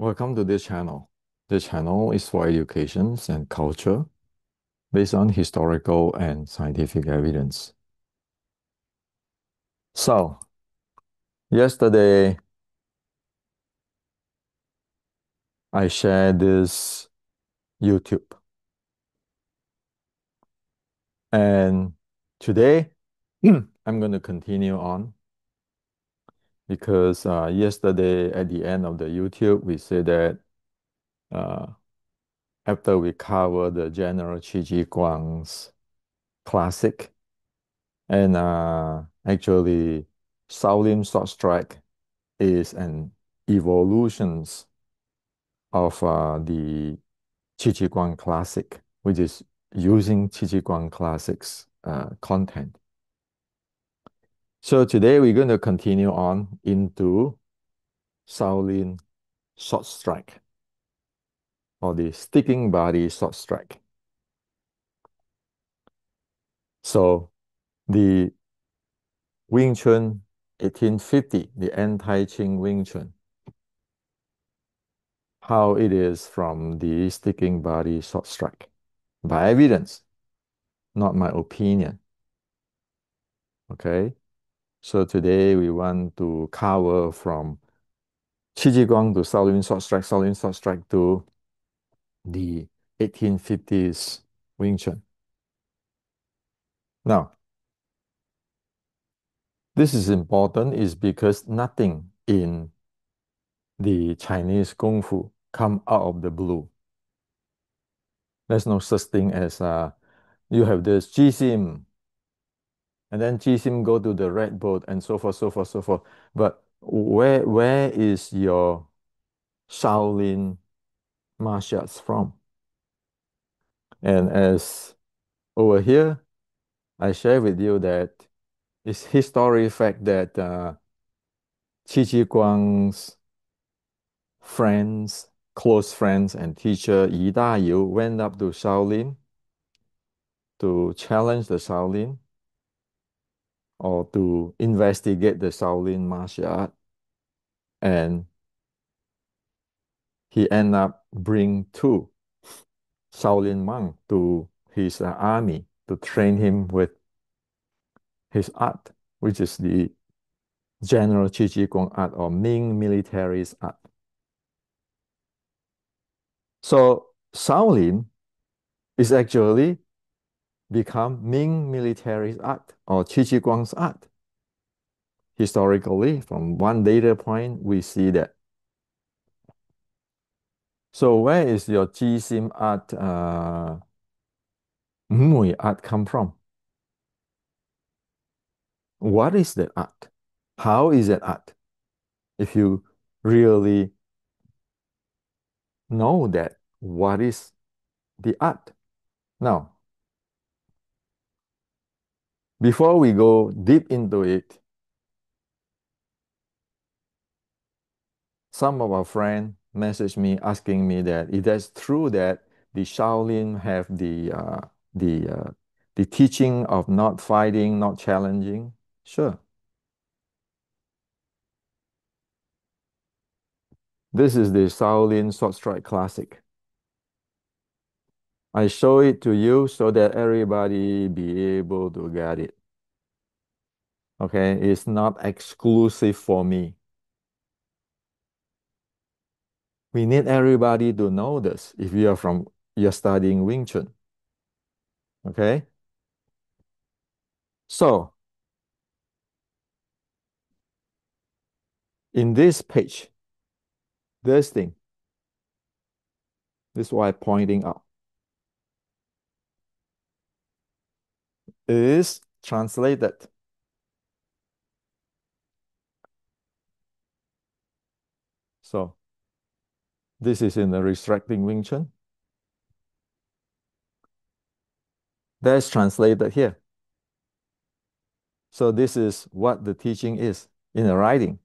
Welcome to this channel. This channel is for education and culture based on historical and scientific evidence. So, yesterday I shared this YouTube, and today I'm going to continue on because yesterday at the end of the YouTube we said that uh, after we cover the General Qi Guang's classic and actually Shaolin Sword Strike is an evolutions of the Qi Classic, which is using Qi Classic's content. So today we're going to continue on into Shaolin Sword Strike or the Sticking Body Sword Strike. So the Wing Chun 1850, the anti-Qing Wing Chun, how it is from the Sticking Body Sword Strike by evidence, not my opinion. Okay, so today we want to cover from Qi Guang to Shaolin Sword Strike to the 1850s Wing Chun. Now, this is important is because nothing in the Chinese Kung Fu come out of the blue. There's no such thing as you have this Jisim, and then Jisim go to the red boat and so forth, so forth, so forth. But where is your Shaolin martial arts from? And as over here, I share with you that it's history fact that Qi Guang's friends, close friends, and teacher Yi Dayu went up to Shaolin to challenge the Shaolin or to investigate the Shaolin martial art, and he ended up bring two Shaolin monk to his army to train him with his art, which is the General Qi Guang art or Ming military's art. So Shaolin is actually become Ming military's art or Qi Guang's art. Historically, from one data point, we see that. So where is your Jisim art, Mui art come from? What is that art? How is that art? If you really know that, what is the art? Now, before we go deep into it, some of our friends messaged me asking me that if that's true that the Shaolin have the uh, the teaching of not fighting, not challenging. Sure. This is the Shaolin Sword Strike Classic. I show it to you so that everybody be able to get it. Okay, it's not exclusive for me. We need everybody to know this if you're studying Wing Chun. Okay? So in this page, this thing, this is why I'm pointing out, is translated. So this is in the restricting Wing Chun. That's translated here. So this is what the teaching is in the writing.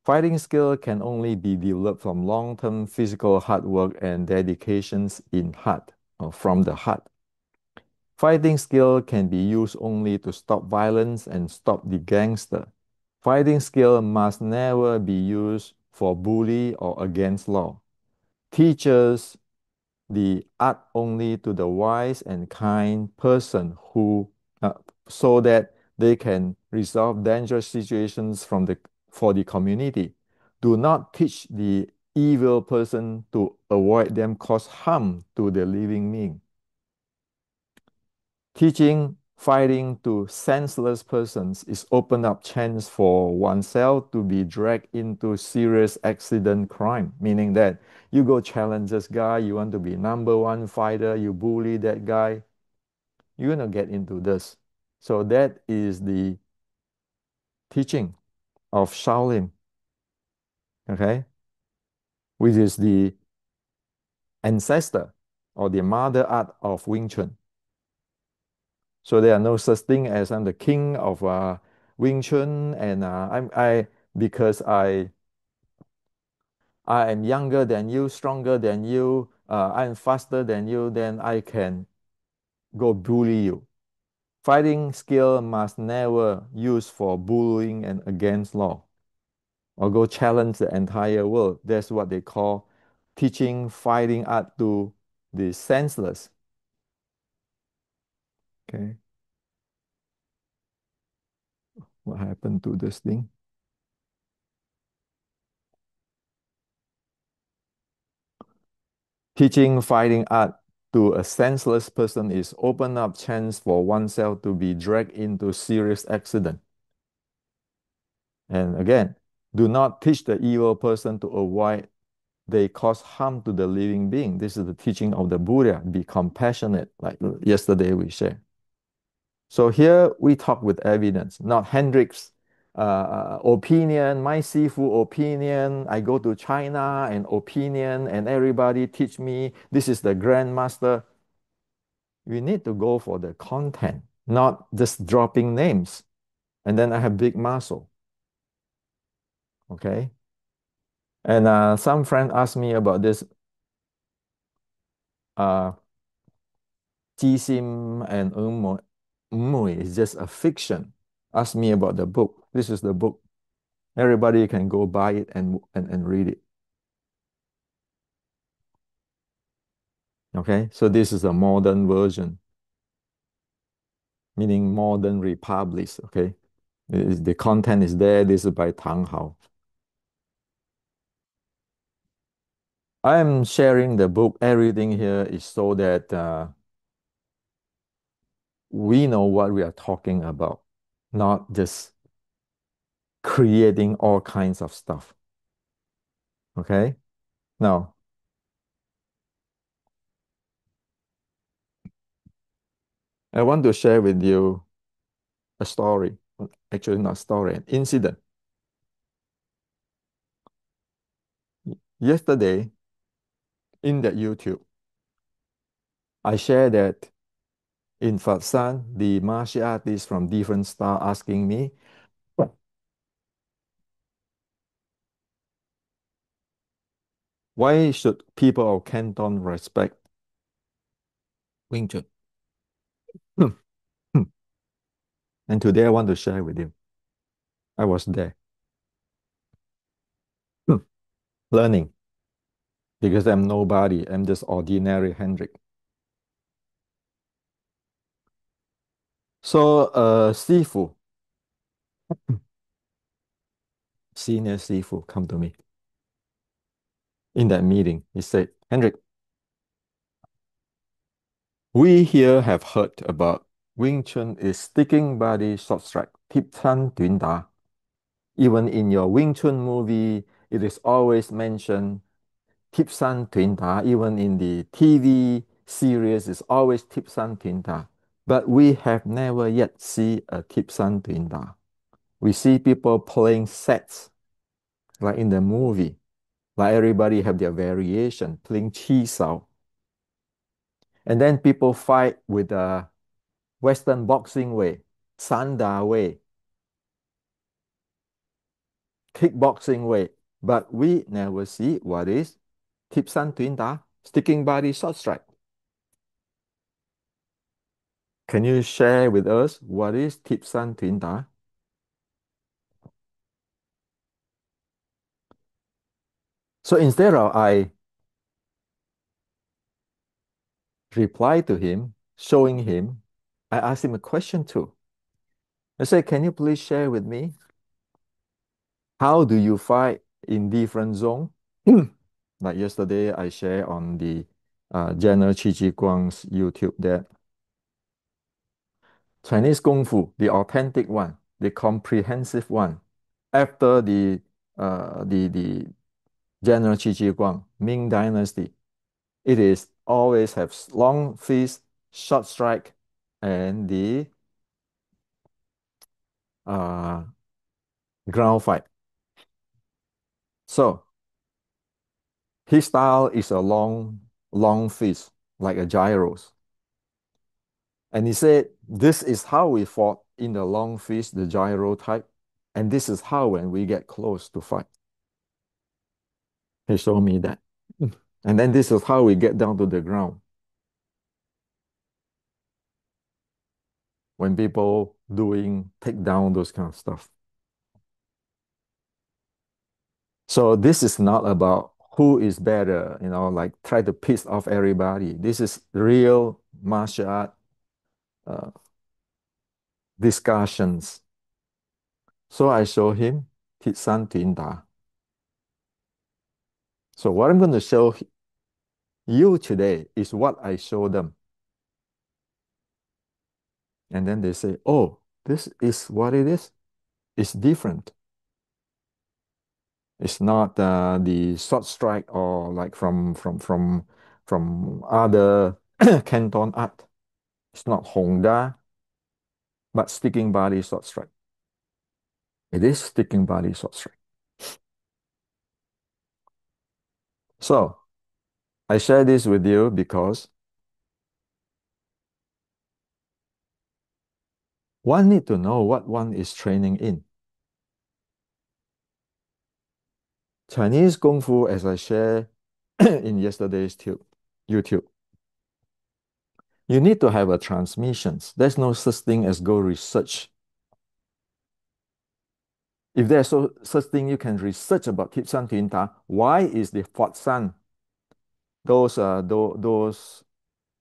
Fighting skill can only be developed from long-term physical hard work and dedications in heart or from the heart. Fighting skill can be used only to stop violence and stop the gangster. Fighting skill must never be used for bully or against law. Teaches the art only to the wise and kind person who so that they can resolve dangerous situations for the community. Do not teach the evil person to avoid them cause harm to the living being. Teaching fighting to senseless persons is open up chance for oneself to be dragged into serious accident crime, meaning that you go challenge this guy, you want to be number one fighter, you bully that guy, you're gonna get into this. So that is the teaching of Shaolin, okay, which is the ancestor or the mother art of Wing Chun. So there are no such thing as I'm the king of Wing Chun, and because I am younger than you, stronger than you, I'm faster than you, then I can go bully you. Fighting skill must never use for bullying and against law, or go challenge the entire world. That's what they call teaching fighting art to the senseless. Okay, what happened to this thing? Teaching fighting art to a senseless person is open up chance for oneself to be dragged into serious accident. And again, do not teach the evil person to avoid they cause harm to the living being. This is the teaching of the Buddha. Be compassionate, like yesterday we shared. So here we talk with evidence, not Hendrik's opinion, my Sifu opinion. I go to China and opinion, and everybody teach me this is the grandmaster. We need to go for the content, not just dropping names. And then I have big muscle. Okay. And some friend asked me about this uh, Jisim and Umui is just a fiction. Ask me about the book. This is the book. Everybody can go buy it and read it. Okay, so this is a modern version, meaning modern republics. Okay, the content is there. This is by Tang Hao. I am sharing the book. Everything here is so that we know what we are talking about, not just creating all kinds of stuff. Okay, now I want to share with you a story. Actually, not story, an incident. Yesterday in that YouTube, I shared that in Fatsan, the martial artists from different style asking me, why should people of Canton respect Wing Chun? And today I want to share with you. I was there learning because I'm nobody. I'm just ordinary Hendrik. So, Sifu, senior Sifu, come to me in that meeting. He said, Hendrik, we here have heard about Wing Chun is sticking body short strike, tip tan tuen da. Even in your Wing Chun movie, it is always mentioned tip san tuen da. Even in the TV series, it's always tip san tuen da. But we have never yet see a tip san tuen da. We see people playing sets, like in the movie, like everybody have their variation, playing chi sao. And then people fight with a Western boxing way, Sanda way, kickboxing way. But we never see what is Tip San Tuen Da, sticking body short strike. Can you share with us what is Tip San Tuen Da? So instead of I reply to him, showing him, I asked him a question too. I said, can you please share with me how do you fight in different zone? Like yesterday, I share on the General Chi Chi Guang's YouTube that Chinese Kung Fu, the authentic one, the comprehensive one, after the General Chi Chi Guang, Ming Dynasty, it is always have long fist, short strike, and the uh, ground fight. So his style is a long fist, like a gyros. And he said, this is how we fought in the long fist, the gyro type. And this is how when we get close to fight. He showed me that. And then this is how we get down to the ground. When people doing take down those kind of stuff. So this is not about who is better, like try to piss off everybody. This is real martial art uh, discussions. So I show him Tit San Tin Da. So what I'm going to show you today is what I show them. And then they say, oh, this is what it is. It's different. It's not the short strike or like from other Canton art. It's not Hongda, but sticking body short strike. It is sticking body short strike. So I share this with you because one need to know what one is training in. Chinese Kung Fu, as I share in yesterday's YouTube, you need to have a transmissions. There's no such thing as go research. If there's such thing you can research about Kip San Tin Ta, why is the Fort San, those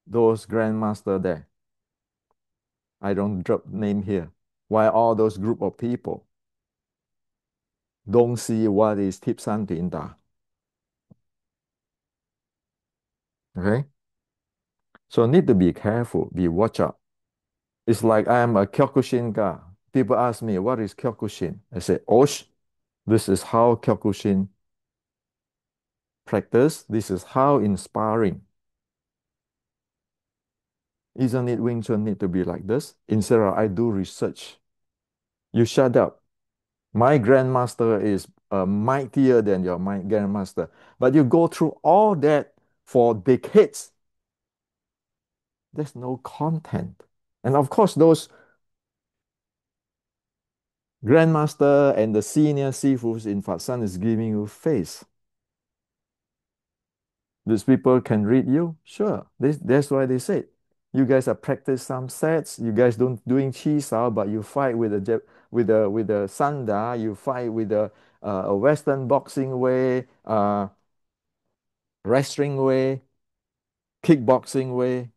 grandmaster there? I don't drop name here. Why all those group of people don't see what is Tip San Tin Ta? Okay? So need to be careful, be watch out. It's like I am a Kyokushin guy. People ask me, what is Kyokushin? I say, Osh, this is how Kyokushin practice. This is how inspiring. Isn't it Wing Chun need to be like this? Instead of I do research. You shut up. My grandmaster is mightier than your my grandmaster. But you go through all that for decades. There's no content. And of course, those grandmaster and the senior sifus in Fatsan is giving you face. These people can read you? Sure. That's why they say you guys are practice some sets. You guys don't doing chi sao, but you fight with a sanda. You fight with a Western boxing way, wrestling way, kickboxing way.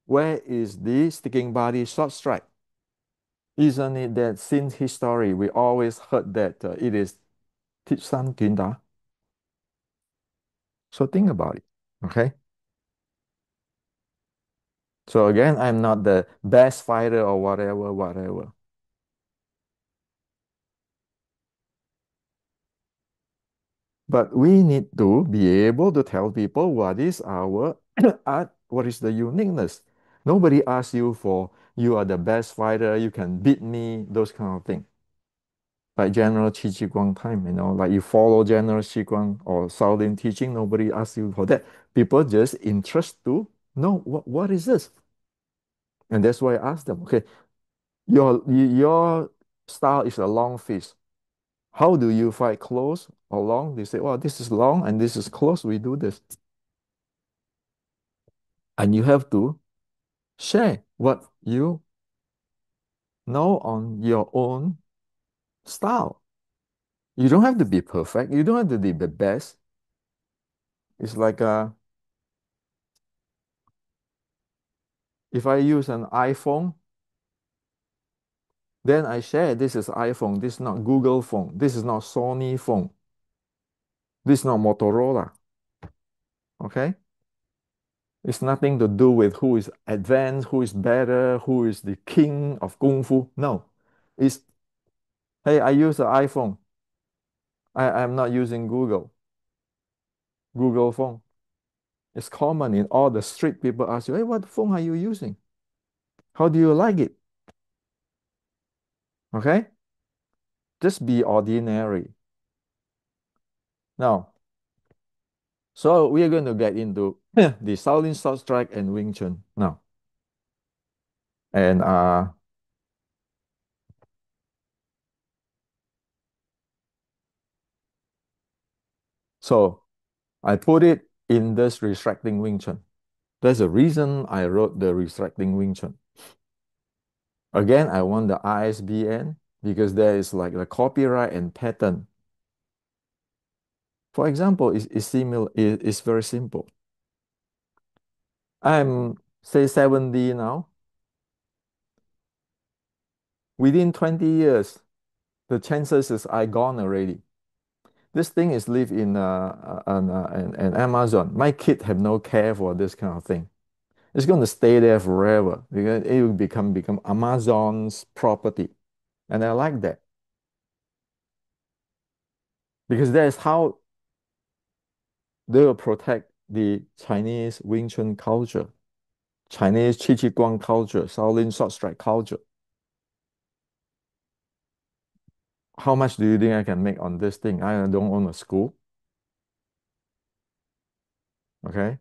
Where is the sticking body short strike? Isn't it that since history we always heard that it is teach san tinda? So think about it. Okay. So again, I'm not the best fighter or whatever. But we need to be able to tell people what is our art, what is the uniqueness. Nobody asks you for you are the best fighter, you can beat me, those kind of thing. Like General Qi Ji Guang time, like you follow General Qi Guang or Southern teaching, nobody asks you for that. People just interest to know what is this? And that's why I ask them, okay, your style is a long fist. How do you fight close or long? They say, well, this is long and this is close. We do this. And you have to share what you know on your own style. You don't have to be perfect. You don't have to be the best. It's like if I use an iPhone, then I share this is iPhone, this is not Google phone, this is not Sony phone, this is not Motorola. Okay? It's nothing to do with who is advanced, who is better, who is the king of Kung Fu. No. It's, hey, I use an iPhone. I'm not using Google phone. It's common in all the street people ask you, hey, what phone are you using? How do you like it? Okay? Just be ordinary. Now, so we are going to get into the Shaolin Short Strike and Wing Chun now. And so I put it in this restricting Wing Chun. There's a reason I wrote the restricting Wing Chun. Again, I want the ISBN because there is like the copyright and patent. For example, it's very simple. I'm say 70 now. Within 20 years, the chances is I gone already. This thing is live in an Amazon. My kid have no care for this kind of thing. It's going to stay there forever because it will become Amazon's property, and I like that because that is how they will protect the Chinese Wing Chun culture, Chinese Chi Chi Guang culture, Shaolin Short Strike culture. How much do you think I can make on this thing? I don't own a school. Okay.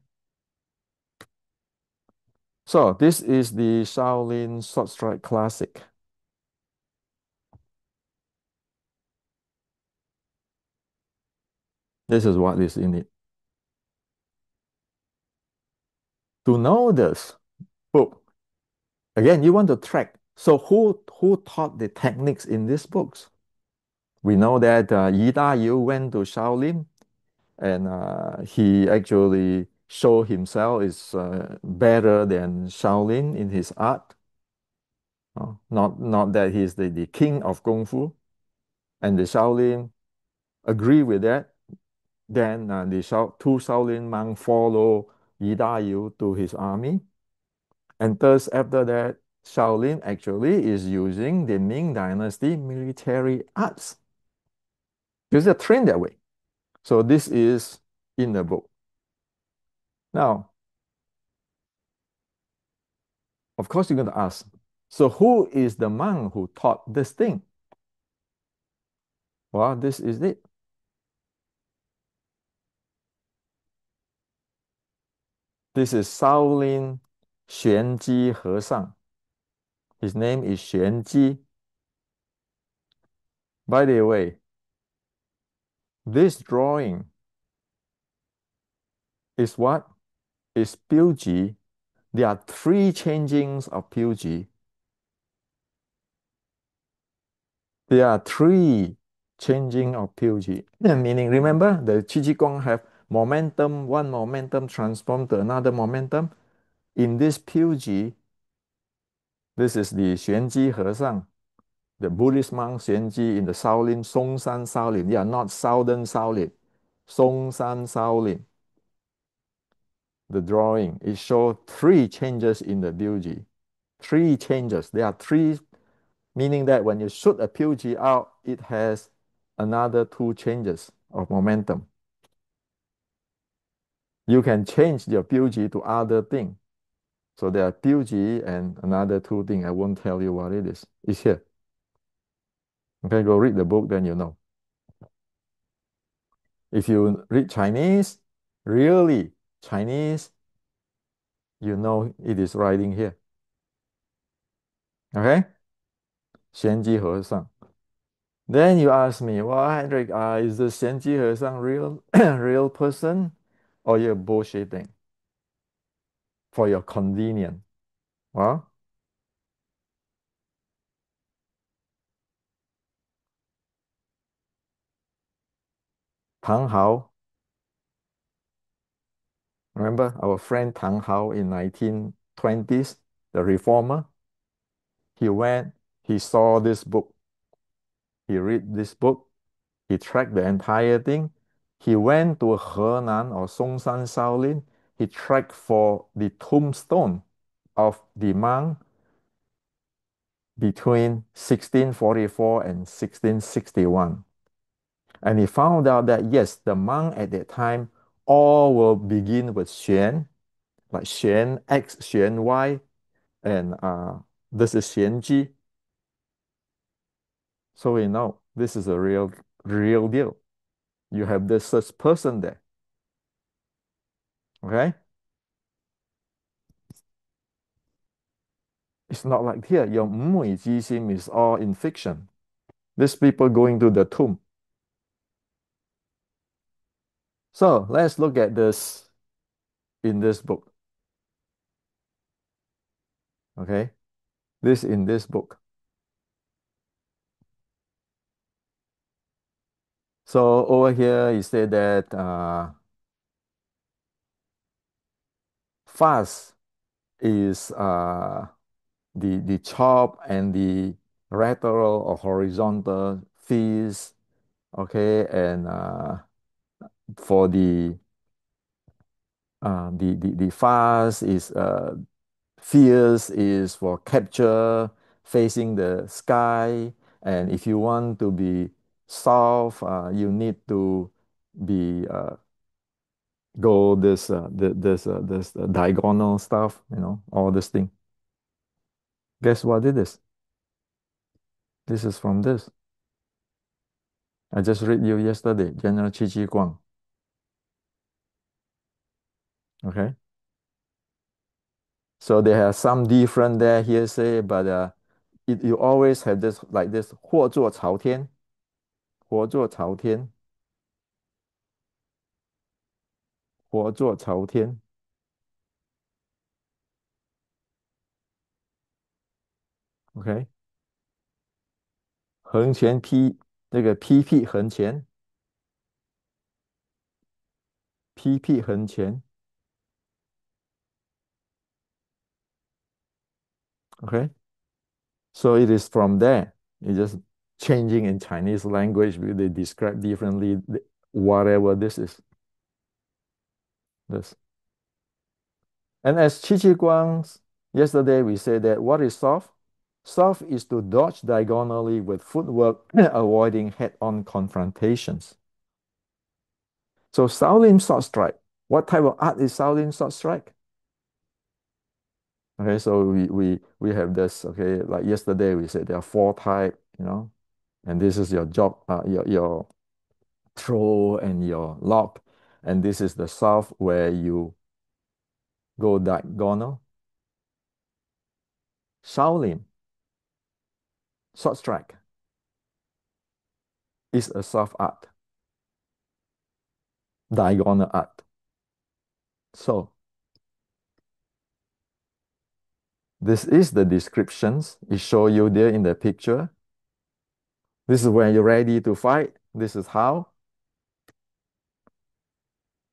So this is the Shaolin Short Strike Classic. This is what is in it. To know this book, again, you want to track. So who taught the techniques in these books? We know that Yi Da Yu went to Shaolin and he actually showed himself is better than Shaolin in his art. Not that he's the king of Kung Fu. And the Shaolin agree with that. Then the two Shaolin monks follow Yi Da Yu to his army. And thus, after that, Shaolin actually is using the Ming Dynasty military arts because they're trained that way. So this is in the book. Now, of course, you're going to ask, so who is the monk who taught this thing? Well, this is it. This is Shaolin Xuanji Hesang. His name is Xuanji. By the way, this drawing is what? Is Piuji. There are three changings of Piuji. There are three changing of Piuji. Meaning, remember, the Qigong have momentum, one momentum transform to another momentum. In this Piuji, this is the Xuanji Hesang, the Buddhist monk Xuanji in the Shaolin, Songshan Shaolin. They are not Southern Shaolin, Songshan Shaolin. The drawing, it shows three changes in the Piuji. Three changes. There are three, meaning that when you shoot a Piuji out, it has another two changes of momentum. You can change your Piuji to other thing. So there are Piuji and another two thing. I won't tell you what it is. It's here. Okay, go read the book, then you know. If you read Chinese, really Chinese, you know it is writing here. Okay? 玄机和尚. Then you ask me, well, Hendrik, is the 玄机和尚 real real person or you're bullshitting for your convenience? Well, 唐豪 Remember our friend Tang Hao in 1920s, the reformer? He went, he saw this book, he read this book, he tracked the entire thing. He went to Henan or Songshan Shaolin. He tracked for the tombstone of the monk between 1644 and 1661. And he found out that yes, the monk at that time all will begin with Xuan, like Xuan X, Xuan Y, and this is Xuan Ji. So we know this is a real deal. You have this such person there. Okay? It's not like here, your Mui Jisim is all in fiction. These people going to the tomb. So let's look at this in this book. Okay? This in this book. So over here, he said that fast is the chop and the lateral or horizontal fees. Okay, and for the fast is fierce is for capture facing the sky, and if you want to be soft, you need to be go this diagonal stuff, all this thing. Guess what it is? This is from this. I just read you yesterday, General Chi Chi Guang. Okay. So there are some different there hearsay, but you always have this like this 祸作朝天，祸作朝天，OK，这个批屁横前，批屁横前，OK， so it is from there. It's just changing in Chinese language. They describe differently whatever this is. This. And as Chi Chi Guang's yesterday, we said that what is soft? Soft is to dodge diagonally with footwork, avoiding head-on confrontations. So Shaolin sword strike. What type of art is Shaolin sword strike? Okay, so we have this. Okay, like yesterday we said there are four type, and this is your job, your throw and your lock, and this is the soft where you go diagonal. Shaolin sword strike is a soft art, diagonal art. So this is the descriptions. It show you there in the picture. This is when you're ready to fight. This is how.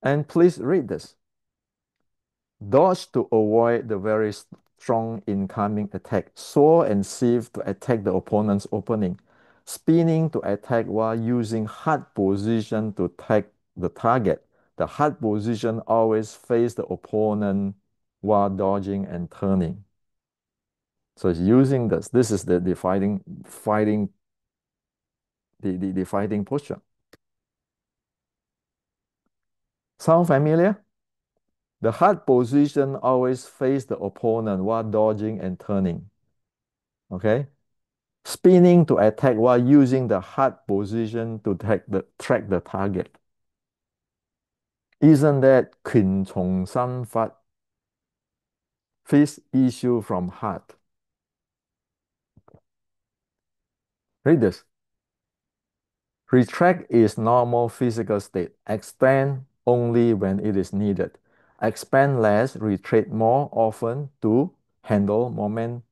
And please read this. Dodge to avoid the very strong incoming attack. Soar and sieve to attack the opponent's opening. Spinning to attack while using hard position to attack the target. The hard position always face the opponent while dodging and turning. So it's using this. This is the fighting posture. Sound familiar? The hard position always face the opponent while dodging and turning. Okay? Spinning to attack while using the hard position to track the target. Isn't that 拳從心法? Fist issue from heart. Read this. Retract is normal physical state. Extend only when it is needed. Expand less, retreat more often to handle moment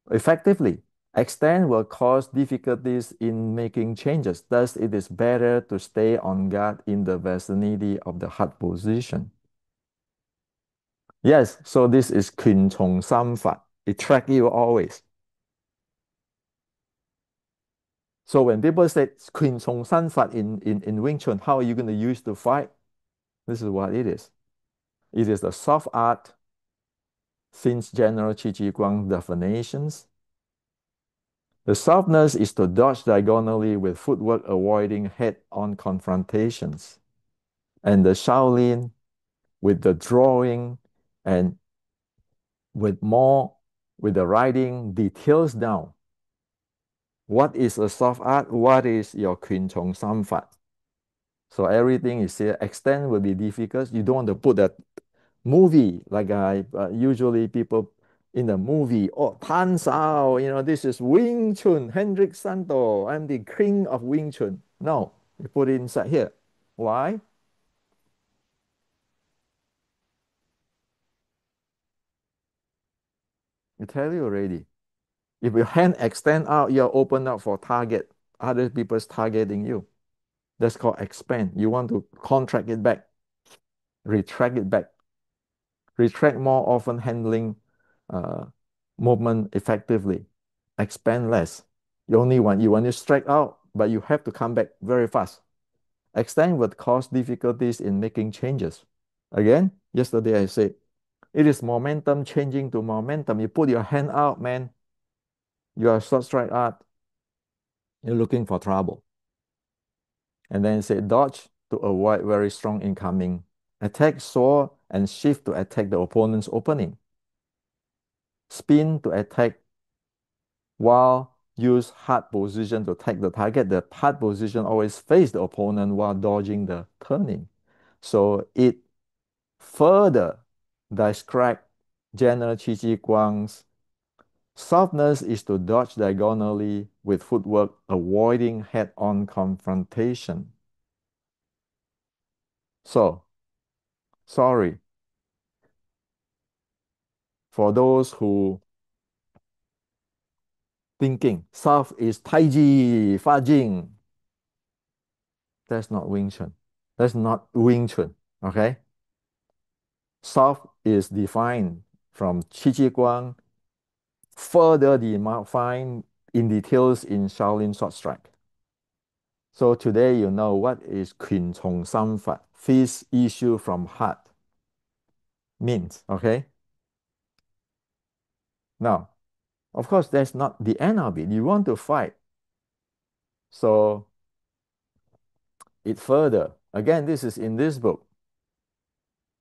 effectively. Extend will cause difficulties in making changes. Thus, it is better to stay on guard in the vicinity of the hard position. Yes, so this is 拳從心法. It track you always. So when people say 拳從心法 in Wing Chun, how are you going to use to fight? This is what it is. It is the soft art since general Qi Ji Guang definitions. The softness is to dodge diagonally with footwork avoiding head-on confrontations. And the Shaolin with the drawing and with more, with the writing details down. What is a soft art? What is your 拳從心法? So everything is here. Extend will be difficult. You don't want to put a movie like usually people in the movie. Oh, Tan Sao, this is Wing Chun, Hendrik Santo. I'm the king of Wing Chun. No, you put it inside here. Why? I tell you already. If your hand extend out, you're open up for target. Other people's targeting you. That's called expand. You want to contract it back, retract it back. Retract more often handling uh, movement effectively. Expand less. You want to strike out, but you have to come back very fast. Extend would cause difficulties in making changes. Again, yesterday I said, it is momentum changing to momentum. You put your hand out, man. You are short strike art. You're looking for trouble. And then say dodge to avoid very strong incoming. Attack soar and shift to attack the opponent's opening. Spin to attack while use hard position to attack the target. The hard position always face the opponent while dodging the turning. So it further describes General Qi Ji Guang's softness is to dodge diagonally with footwork, avoiding head-on confrontation. So, sorry for those who thinking soft is Taiji, Fa Jing. That's not Wing Chun. That's not Wing Chun. Okay? Soft is defined from Qi Ji Guang, further defined in details in Shaolin Short Strike. So today you know what is 拳從心法, feast issue from heart means, okay? Now, of course, that's not the end of it. You want to fight. So it further, again, this is in this book.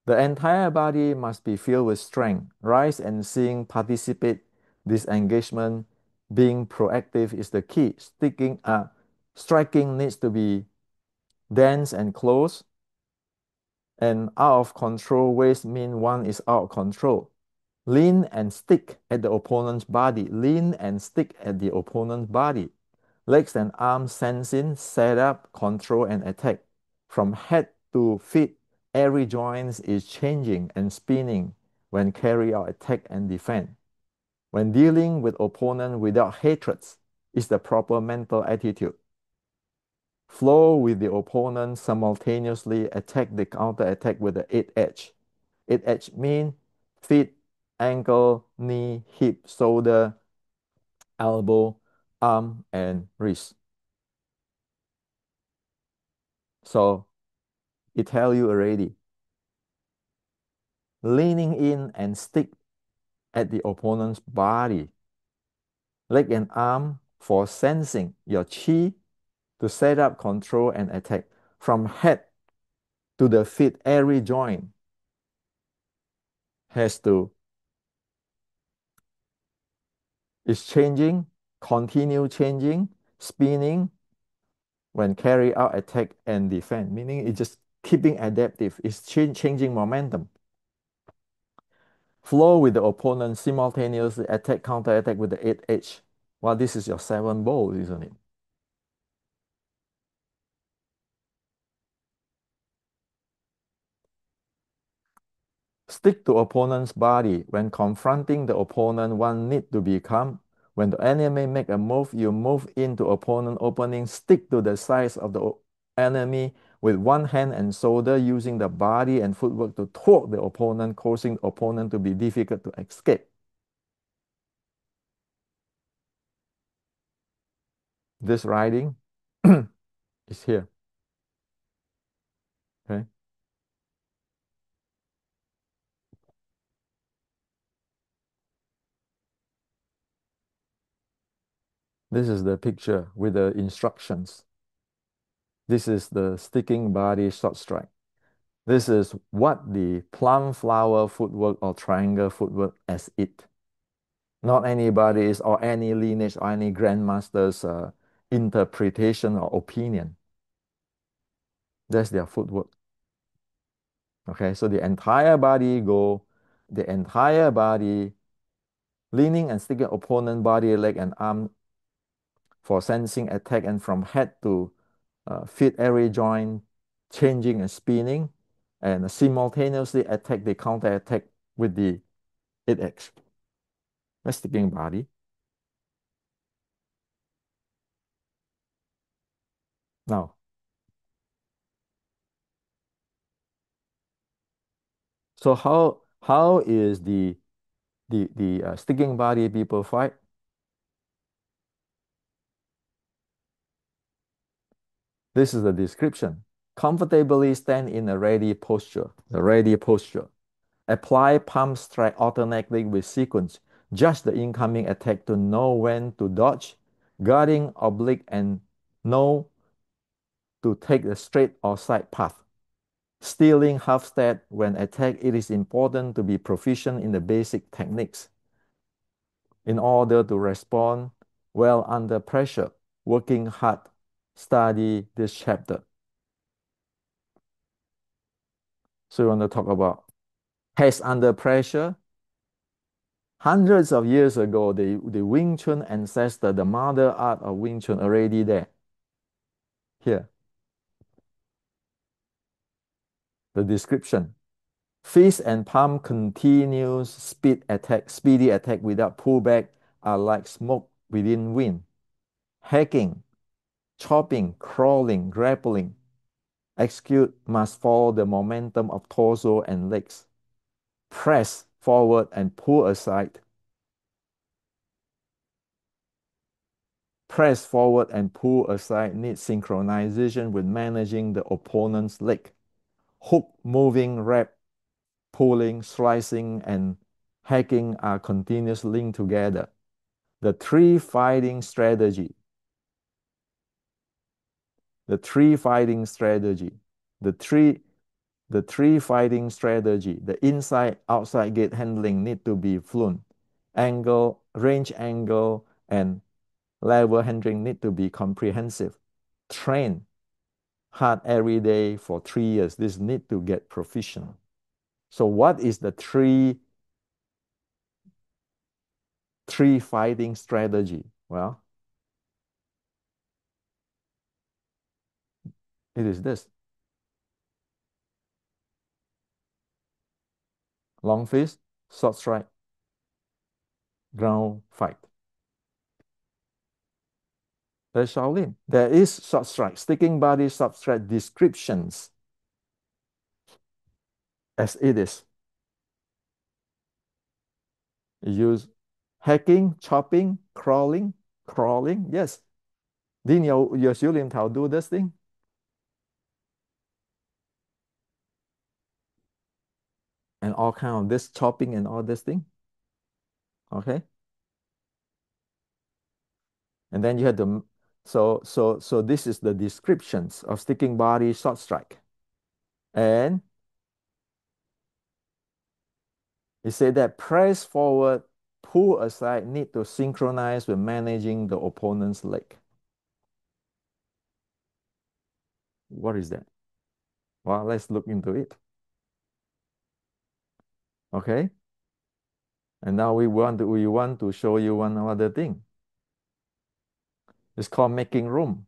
The entire body must be filled with strength. Rise and sing, participate, disengagement, being proactive is the key. Striking needs to be dense and close. And out of control ways mean one is out of control. Lean and stick at the opponent's body. Lean and stick at the opponent's body. Legs and arms sensing, set up, control, and attack. From head to feet, every joint is changing and spinning when carry out attack and defend. When dealing with opponent without hatreds is the proper mental attitude. Flow with the opponent simultaneously, attack the counter attack with the 8 edge. 8 edge mean feet, ankle, knee, hip, shoulder, elbow, arm, and wrist. So it tell you already. Leaning in and stick at the opponent's body. Leg and arm for sensing your chi to set up, control, and attack. From head to the feet, every joint has to is changing, continue changing, spinning when carry out attack and defend. Meaning it's just keeping adaptive. It's changing momentum. Flow with the opponent simultaneously, attack, counter attack with the 8 edge. Well, this is your 7 bowl, isn't it? Stick to opponent's body. When confronting the opponent, one need to be calm. When the enemy make a move, you move into opponent opening, stick to the size of the enemy with one hand and shoulder, using the body and footwork to thwart the opponent, causing the opponent to be difficult to escape. This writing is here. Okay. This is the picture with the instructions. This is the sticking body short strike. This is what the plum flower footwork or triangle footwork as it. Not anybody's or any lineage or any grandmaster's interpretation or opinion. That's their footwork. Okay, so the entire body, leaning and sticking opponent body, leg, and arm for sensing attack, and from head to feet area joint, changing and spinning, and simultaneously attack the counter attack with the 8x. That's sticking body. Now, so how is the sticking body people fight? This is the description. Comfortably stand in a ready posture. The ready posture. Apply palm strike alternately with sequence. Judge the incoming attack to know when to dodge, guarding oblique, and know to take the straight or side path. Stealing half step when attacked, it is important to be proficient in the basic techniques in order to respond well under pressure. Working hard, study this chapter. So we want to talk about heads under pressure. Hundreds of years ago, the Wing Chun ancestor, the mother art of Wing Chun already there. Here, the description. Fist and palm continuous speedy attack without pullback are like smoke within wind. Hacking, chopping, crawling, grappling. Execute must follow the momentum of torso and legs. Press forward and pull aside. Press forward and pull aside needs synchronization with managing the opponent's leg. Hook, moving, wrap, pulling, slicing, and hacking are continuously linked together. The three fighting strategy. The three fighting strategy. The three the three fighting strategy. The inside outside gate handling need to be fluent. Angle, range angle, and level handling need to be comprehensive. Train hard every day for 3 years. This need to get proficient. So what is the three fighting strategy? Well, it is this. Long fist, short strike, ground fight. There's Shaolin. There is short strike, sticking body, short strike descriptions as it is. You use hacking, chopping, crawling. Yes. Didn't your Xu Lim Tao do this thing? And all kind of this chopping and all this thing. Okay. And then you had the so this is the descriptions of sticking body short strike. And it said that press forward, pull aside, need to synchronize with managing the opponent's leg. What is that? Well, let's look into it. Okay. And now we want to show you one other thing. It's called making room.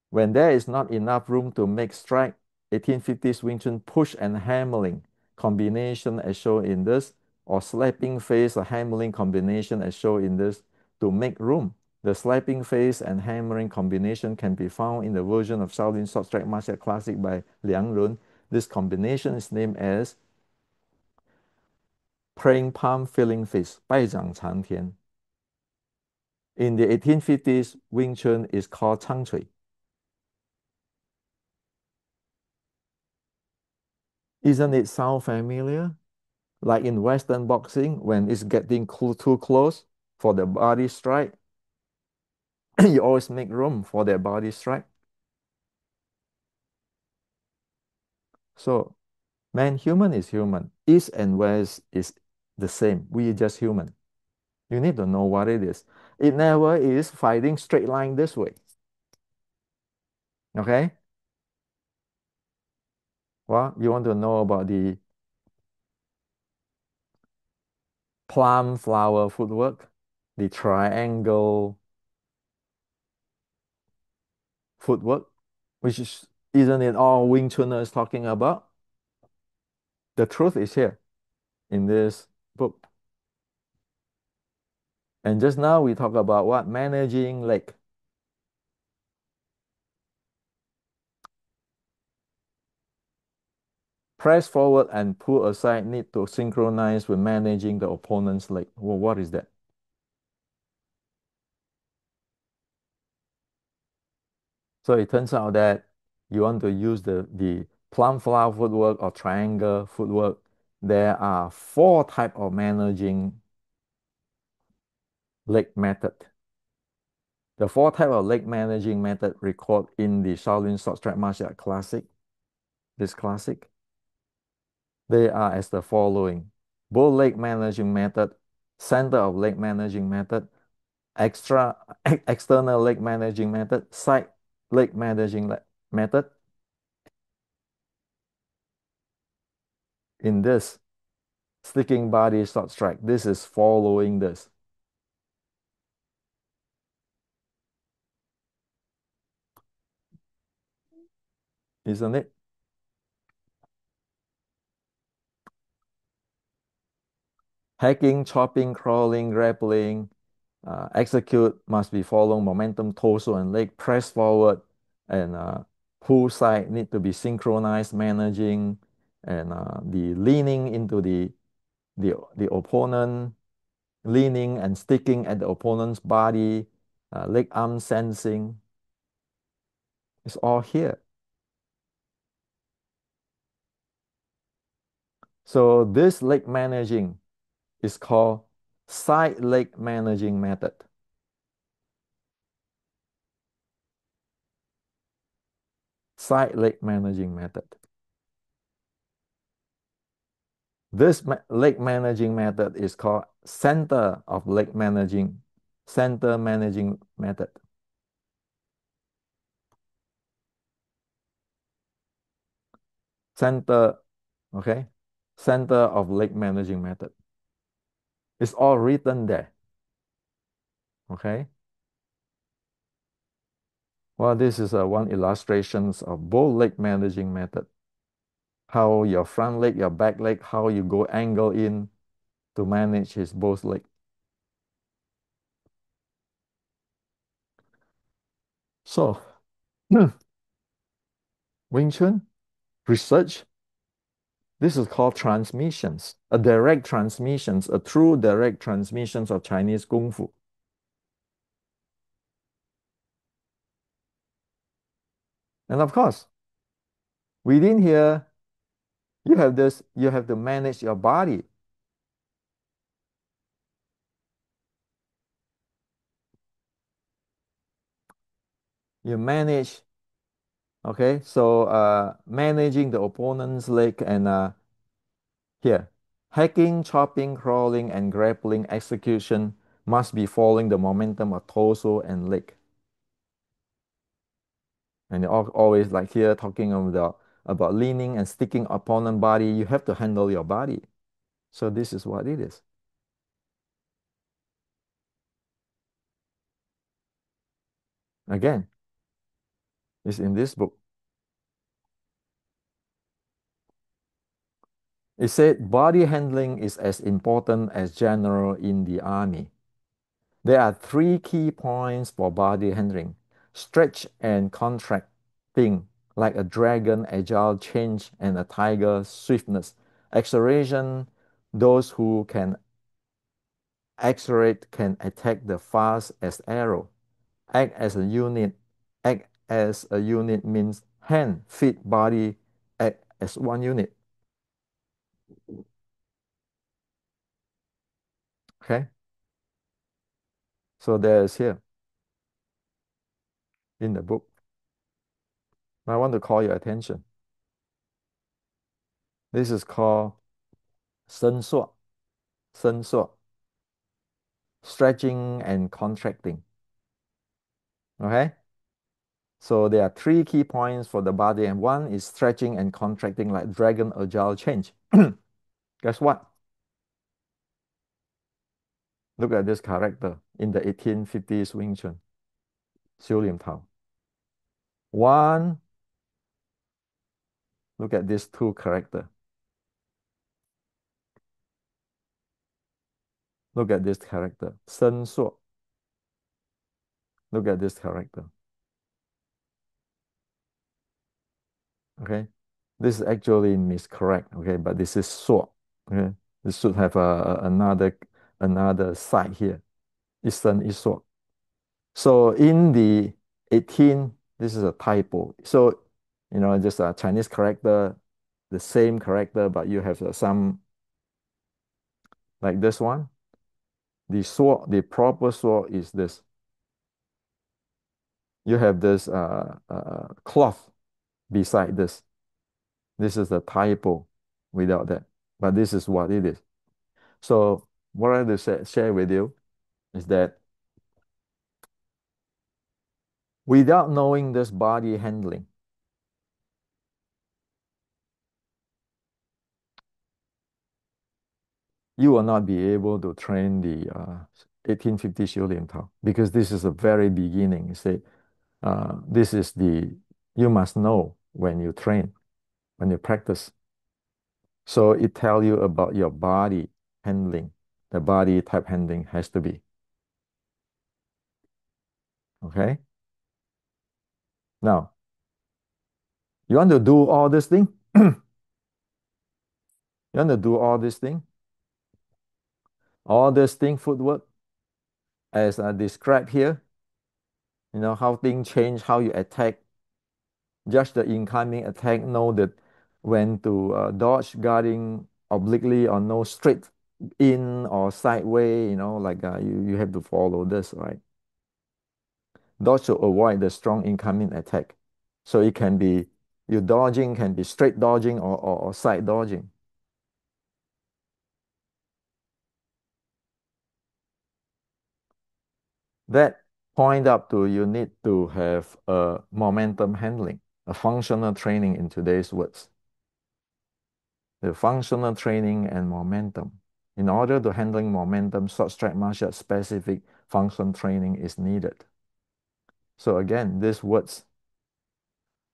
When there is not enough room to make strike, 1850s Wing Chun push and hammering combination as shown in this, or slapping face or hammering combination as shown in this to make room. The slapping face and hammering combination can be found in the version of Shaolin Short Track Martial Classic by Liang Run. This combination is named as praying palm filling fist, 拜掌长天. In the 1850s, Wing Chun is called Chang Chui. Isn't it sound familiar? Like in Western boxing, when it's getting too close for the body strike, you always make room for their body strike. So, man, human is human. East and West is the same. We are just human. You need to know what it is. It never is fighting straight line this way. Okay? Well, you want to know about the plum flower footwork, the triangle footwork, which is, isn't it all Wing Chunner is talking about? The truth is here in this book. And just now we talk about what? Managing leg. Press forward and pull aside need to synchronize with managing the opponent's leg. Well, what is that? So it turns out that you want to use the plum flower footwork or triangle footwork. There are four types of managing leg method. The four type of leg managing method recorded in the Shaolin Short Track Martial Art Classic, this classic, they are as the following. Bow leg managing method, center of leg managing method, external leg managing method, side leg managing method. In this sticking body short strike, this is following this. Isn't it? Hacking, chopping, crawling, grappling, execute must be following momentum, torso and leg, press forward, and pull side need to be synchronized, managing, and the leaning into the opponent, leaning and sticking at the opponent's body, leg arm sensing. It's all here. So this leg managing is called side leg managing method. Side leg managing method. This leg managing method is called center of leg managing, center managing method. Center, okay? Center of leg managing method. It's all written there, okay? Well, this is one illustrations of both leg managing method. How your front leg, your back leg, how you go angle in to manage his both leg. So, Wing Chun research, this is called transmissions, a direct transmissions, a true direct transmissions of Chinese Kung Fu. And of course, within here, you have this, you have to manage your body. You manage, okay? So managing the opponent's leg and here, hacking, chopping, crawling, and grappling execution must be following the momentum of torso and leg. And always like here talking about leaning and sticking opponent body, you have to handle your body. So this is what it is. Again, it's in this book. It said body handling is as important as general in the army. There are three key points for body handling: stretch and contracting, like a dragon, agile change, and a tiger, swiftness. Acceleration, those who can accelerate can attack the fast as arrow. Act as a unit. Act as a unit means hand, feet, body act as one unit. Okay, so there's here in the book. I want to call your attention. This is called 伸缩, 伸缩, stretching and contracting. Okay, so there are three key points for the body, and one is stretching and contracting like dragon agile change. Guess what? Look at this character in the 1850s Wing Chun, Xiu Lim Tao. One, look at these two character. Look at this character, Shen Suo. Look at this character. Okay, this is actually miscorrect. Okay, but this is Suo. Okay, this should have another side here. Is Shen is Suo. So in the 18, this is a typo. So just a Chinese character, the same character, but you have some like this one. The sword, the proper sword is this. You have this cloth beside this. This is the typo without that. But this is what it is. So what I want to share with you is that without knowing this body handling, you will not be able to train the 1850 Xiu Lian Tao because this is the very beginning. You say, this is you must know when you train, when you practice. So it tell you about your body handling. The body type handling has to be. Okay. Now, you want to do all this thing? You want to do all this thing? All this thing, footwork, as I described here, how things change, how you attack, judge the incoming attack, know that when to dodge, guarding obliquely or no straight in or sideway, like you have to follow this, right? Dodge to avoid the strong incoming attack. So it can be you dodging, can be straight dodging or side dodging. That point up to you need to have a momentum handling, a functional training in today's words. The functional training and momentum. In order to handling momentum, short strike martial specific function training is needed. So again, these words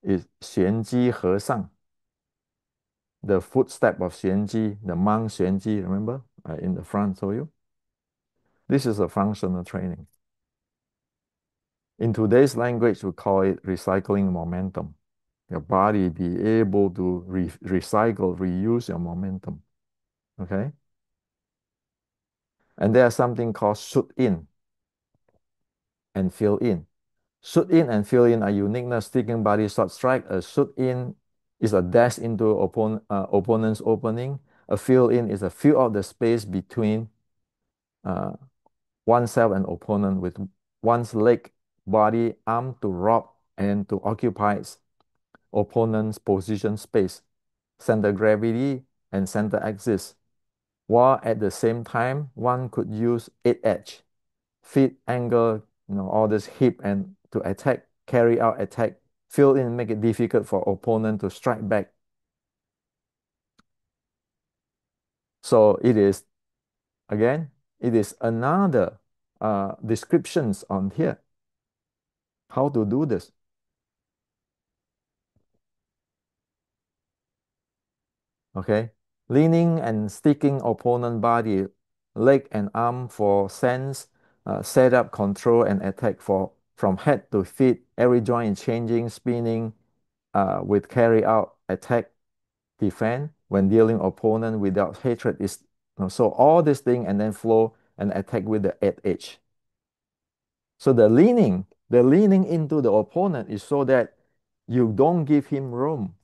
is 玄机和尚, the footstep of 玄机, the monk 玄机, remember? In the front, so you. This is a functional training. In today's language, we call it recycling momentum. Your body be able to recycle, reuse your momentum. Okay? And there's something called shoot in and fill in. Shoot in and fill in are uniqueness, sticking body short strike. A shoot in is a dash into opponent's opening. A fill in is a fill out the space between uh, oneself and opponent with one's leg, body, arm to rob and to occupy opponent's position space, center gravity, and center axis, while at the same time, one could use eight edge, feet angle, all this hip and to attack, carry out attack, fill in, make it difficult for opponent to strike back. So it is, again, it is another descriptions on here. How to do this. Okay. Leaning and sticking opponent body, leg and arm for sense, set up, control, and attack for from head to feet. Every joint is changing, spinning, with carry out, attack, defend when dealing opponent without hatred is so all this thing and then flow and attack with the edge. So the leaning into the opponent is so that you don't give him room.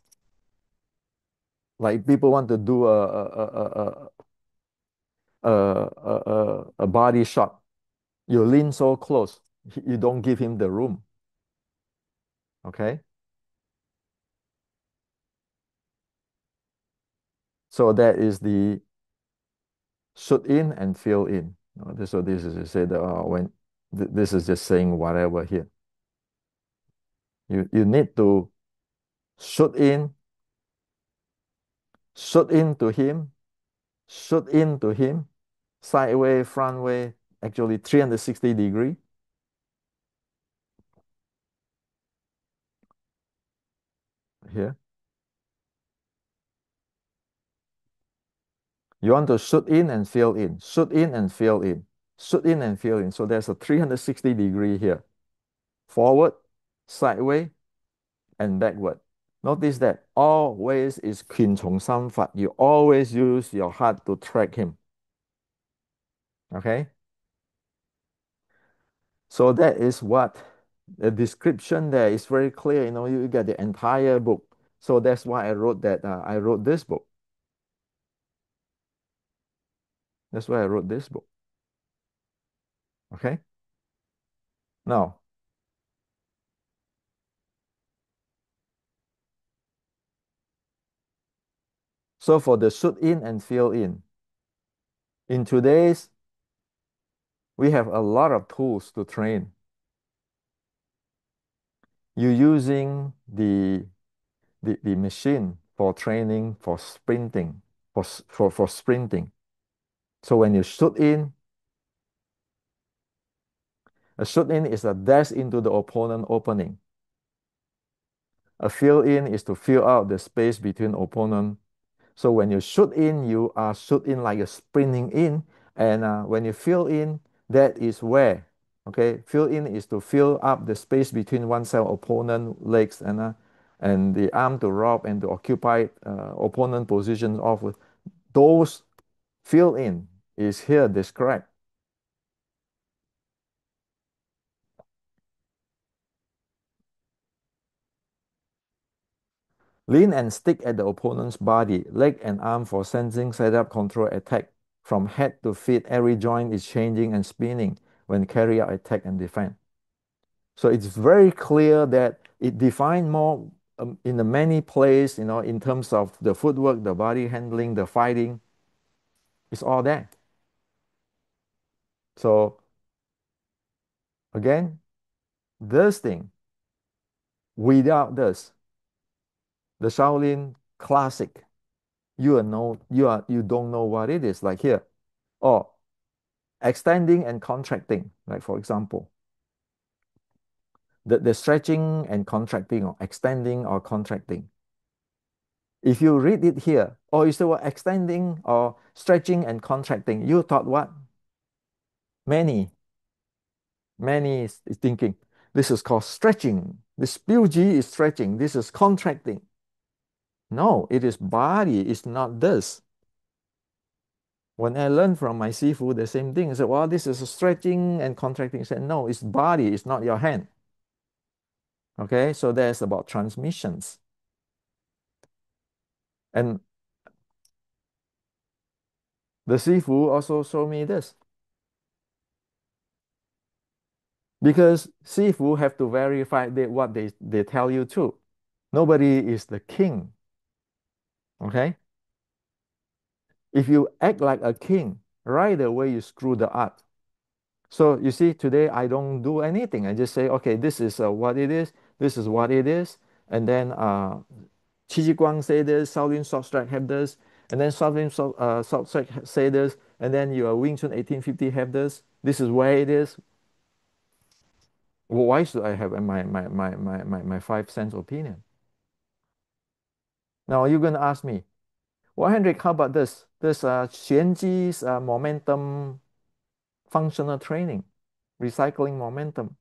Like people want to do a body shot. You lean so close, you don't give him the room. Okay. So that is the shoot in and fill in. So this is to say that when this is just saying whatever here. You need to shoot in, shoot into him, shoot into him, sideways, front way, actually 360-degree here. You want to shoot in and fill in, shoot in and fill in, shoot in and fill in. So there's a 360-degree here. Forward, sideways, and backward. Notice that always is 拳從心法. You always use your heart to track him. Okay? So that is what the description there is very clear. You get the entire book. So that's why I wrote that. I wrote this book. That's why I wrote this book. Okay. Now, so for the shoot in and fill in today's, we have a lot of tools to train. You're using the machine for training for sprinting, for sprinting. So when you shoot in, a shoot in is a dash into the opponent opening. A fill in is to fill out the space between opponent. So when you shoot in, you are shoot in like you're sprinting in. And when you fill in, that is where, okay, fill in is to fill up the space between oneself, opponent, legs, and the arm to rob and to occupy opponent positions off with. Those fill in is here described. Lean and stick at the opponent's body, leg and arm for sensing, setup, control, attack. From head to feet, every joint is changing and spinning when carry out attack and defend. So it's very clear that it defined more in the many places, in terms of the footwork, the body handling, the fighting. It's all there. So again, this thing, without this, the Shaolin classic, you don't know what it is. Like here, or extending and contracting, like for example, the stretching and contracting, or extending or contracting. If you read it here, or you say what extending or stretching and contracting, you thought what? Many is thinking this is called stretching. This PUG is stretching. This is contracting. No, it is body. It's not this. When I learned from my sifu, the same thing. I said, well, this is stretching and contracting. I said, no, it's body. It's not your hand. Okay, so that's about transmissions. And the Sifu also showed me this. Because Sifu have to verify what they tell you too. Nobody is the king. Okay? If you act like a king, right away you screw the art. So you see, today I don't do anything. I just say, okay, this is what it is. This is what it is. And then Qi Ji Guang say this, Shaolin Short Strike have this, and then Shaolin Short Strike say this, and then your Wing Chun 1850 have this. This is where it is. Why should I have my 5 cents opinion? Now you're gonna ask me, well, Hendrik, how about this? This Xuanji's momentum functional training. Recycling momentum.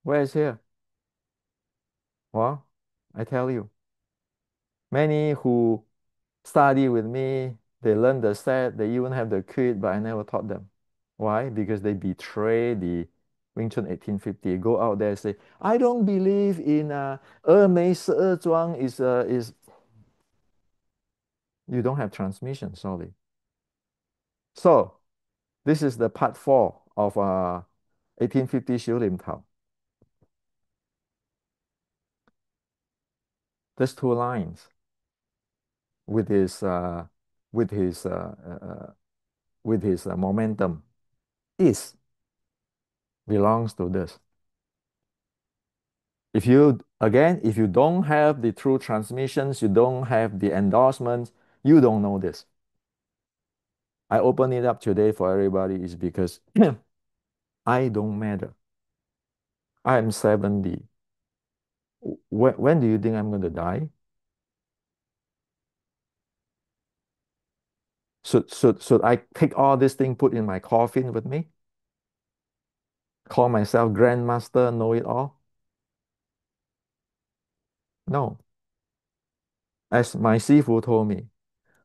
Where is here? Well, I tell you, many who study with me, they learn the set, they even have the crit, but I never taught them. Why? Because they betray the Wing Chun 1850. Go out there and say, I don't believe in 二枚十二桩 is you don't have transmission, sorry. So this is the part four of 1850 Xiu Lim Tao. There's two lines with his with his uh, uh, uh, with his momentum is belongs to this. If you again, if you don't have the true transmissions, you don't have the endorsements, you don't know this. I open it up today for everybody is because I don't matter. I am 70. When do you think I'm going to die? Should I take all this thing, put in my coffin with me? Call myself grandmaster, know it all? No. As my Sifu told me,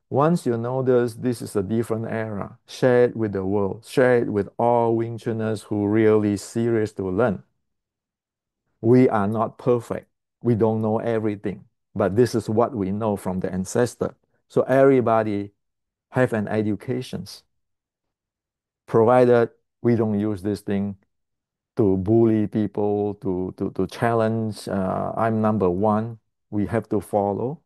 once you know this is a different era. Share it with the world. Share it with all Wing Chuners who really serious to learn. We are not perfect. We don't know everything, but this is what we know from the ancestor. So everybody have an educations, provided we don't use this thing to bully people, to challenge. I'm number one. We have to follow.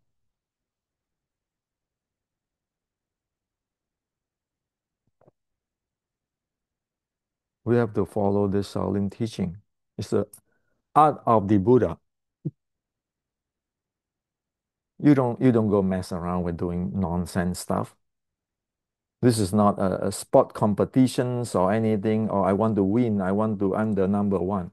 We have to follow this Shaolin teaching. It's the art of the Buddha. You don't go mess around with doing nonsense stuff. This is not a sport competitions or anything, or I want to win, I'm the number one.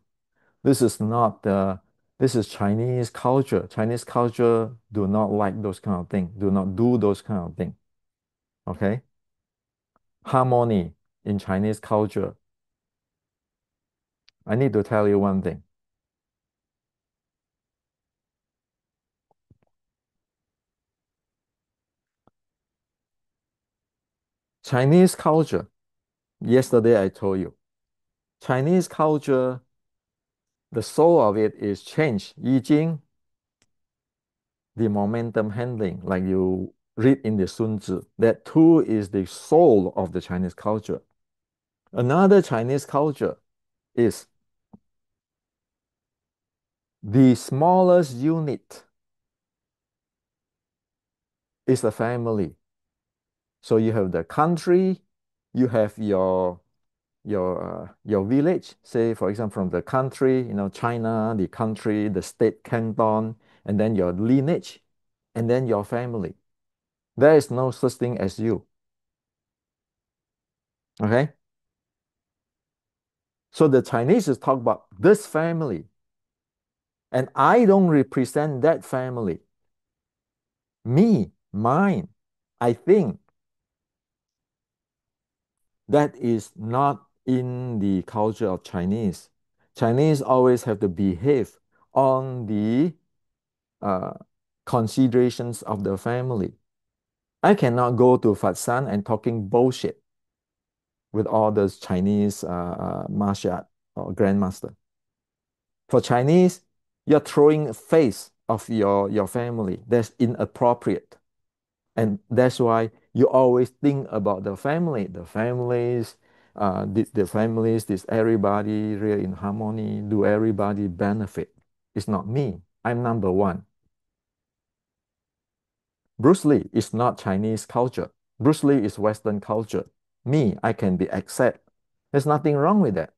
This is not this is Chinese culture. Chinese culture do not like those kind of things, do not do those kind of things. Okay? Harmony in Chinese culture. I need to tell you one thing. Chinese culture, yesterday I told you, Chinese culture, the soul of it is change. Yi Jing, the momentum handling, like you read in the Sun Tzu. That too is the soul of the Chinese culture. Another Chinese culture is the smallest unit is a family. So you have the country, you have your village. Say, for example, from the country, China, the country, the state, canton, and then your lineage, and then your family. There is no such thing as you. Okay? So the Chinese is talk about this family, and I don't represent that family. Me, mine. I think that is not in the culture of Chinese. Chinese always have to behave on the uh, considerations of the family. I cannot go to Fatsan and talking bullshit with all those Chinese martial art or grandmaster. For Chinese, you're throwing face of your family. That's inappropriate. And that's why you always think about the family, the families, this everybody real in harmony, do everybody benefit. It's not me. I'm number one. Bruce Lee is not Chinese culture. Bruce Lee is Western culture. Me, I can be accept. There's nothing wrong with that.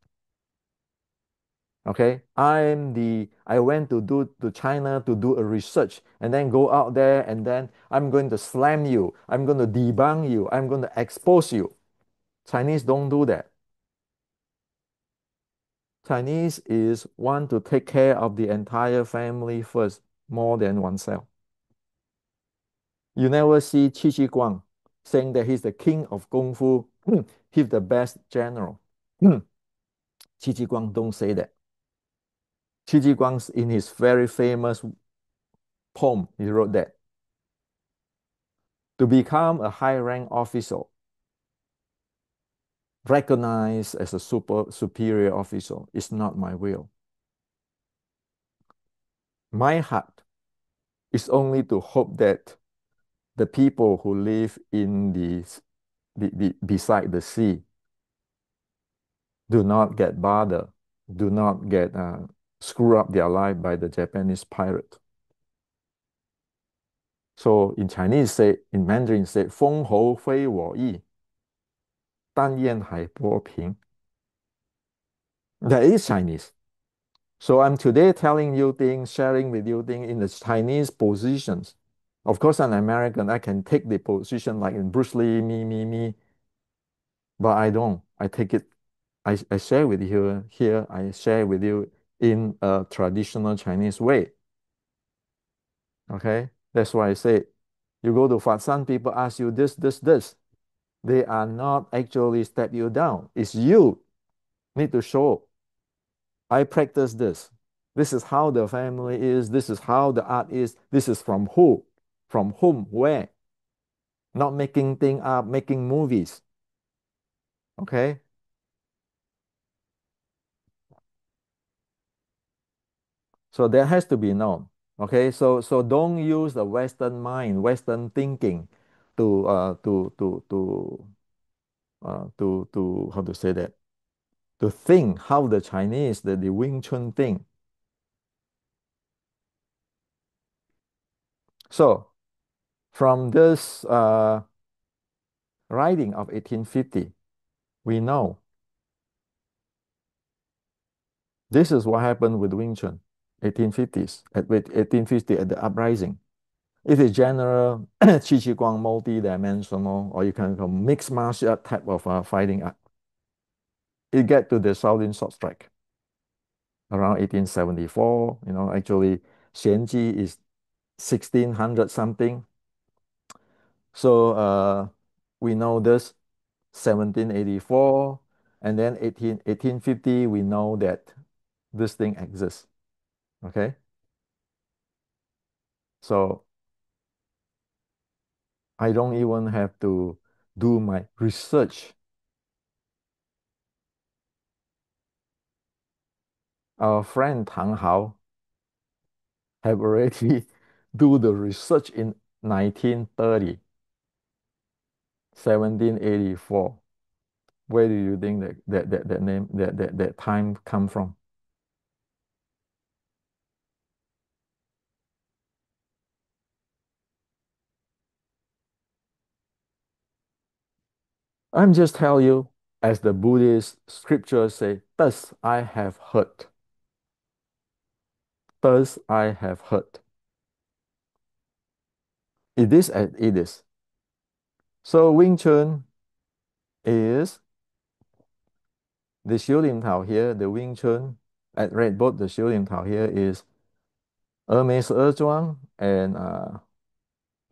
Okay, I went to China to do a research and then go out there and then I'm going to slam you. I'm going to debunk you. I'm going to expose you. Chinese don't do that. Chinese is want to take care of the entire family first, more than oneself. You never see Qi Shi Guang saying that he's the king of Kung Fu. He's the best general. Qi Ji Guang don't say that. Qi Ji Guang, in his very famous poem, he wrote that to become a high rank officer, recognized as a superior officer, is not my will. My heart is only to hope that the people who live in beside the sea do not get bothered, do not get screw up their life by the Japanese pirate. So in Chinese say, in Mandarin say, 封侯非我意，但愿海波平. That is Chinese. So I'm today telling you things, sharing with you things in the Chinese positions. Of course, an American, I can take the position like in Bruce Lee, me, but I don't. I take it, I share with you here, I share with you in a traditional Chinese way. Okay? That's why I say, you go to Fat San, people ask you this. They are not actually step you down. It's you need to show. I practice this. This is how the family is. This is how the art is. This is from who, from whom, where. Not making thing up, making movies. Okay? So that has to be known. Okay? So don't use the Western mind, Western thinking to how to say that? To think how the Chinese, the Wing Chun think. So from this writing of 1850, we know this is what happened with Wing Chun, 1850s, with 1850 at the uprising. It is general Qi Chi Guang multi-dimensional, or you can call mixed martial art type of fighting art. It get to the Shaolin sword strike around 1874. Actually, Xianji is 1600 something. So we know this 1784, and then 1850, we know that this thing exists. Okay. So I don't even have to do my research. Our friend Tang Hao have already do the research in 1930, 1784. Where do you think that name that time come from? I'm just tell you, as the Buddhist scriptures say, thus I have heard. Thus I have heard. It is as it is. So Wing Chun is the Xiu Lim Tao here, the Wing Chun at Red Boat, the Xiu Lim Tao here is 峨眉十二庄 and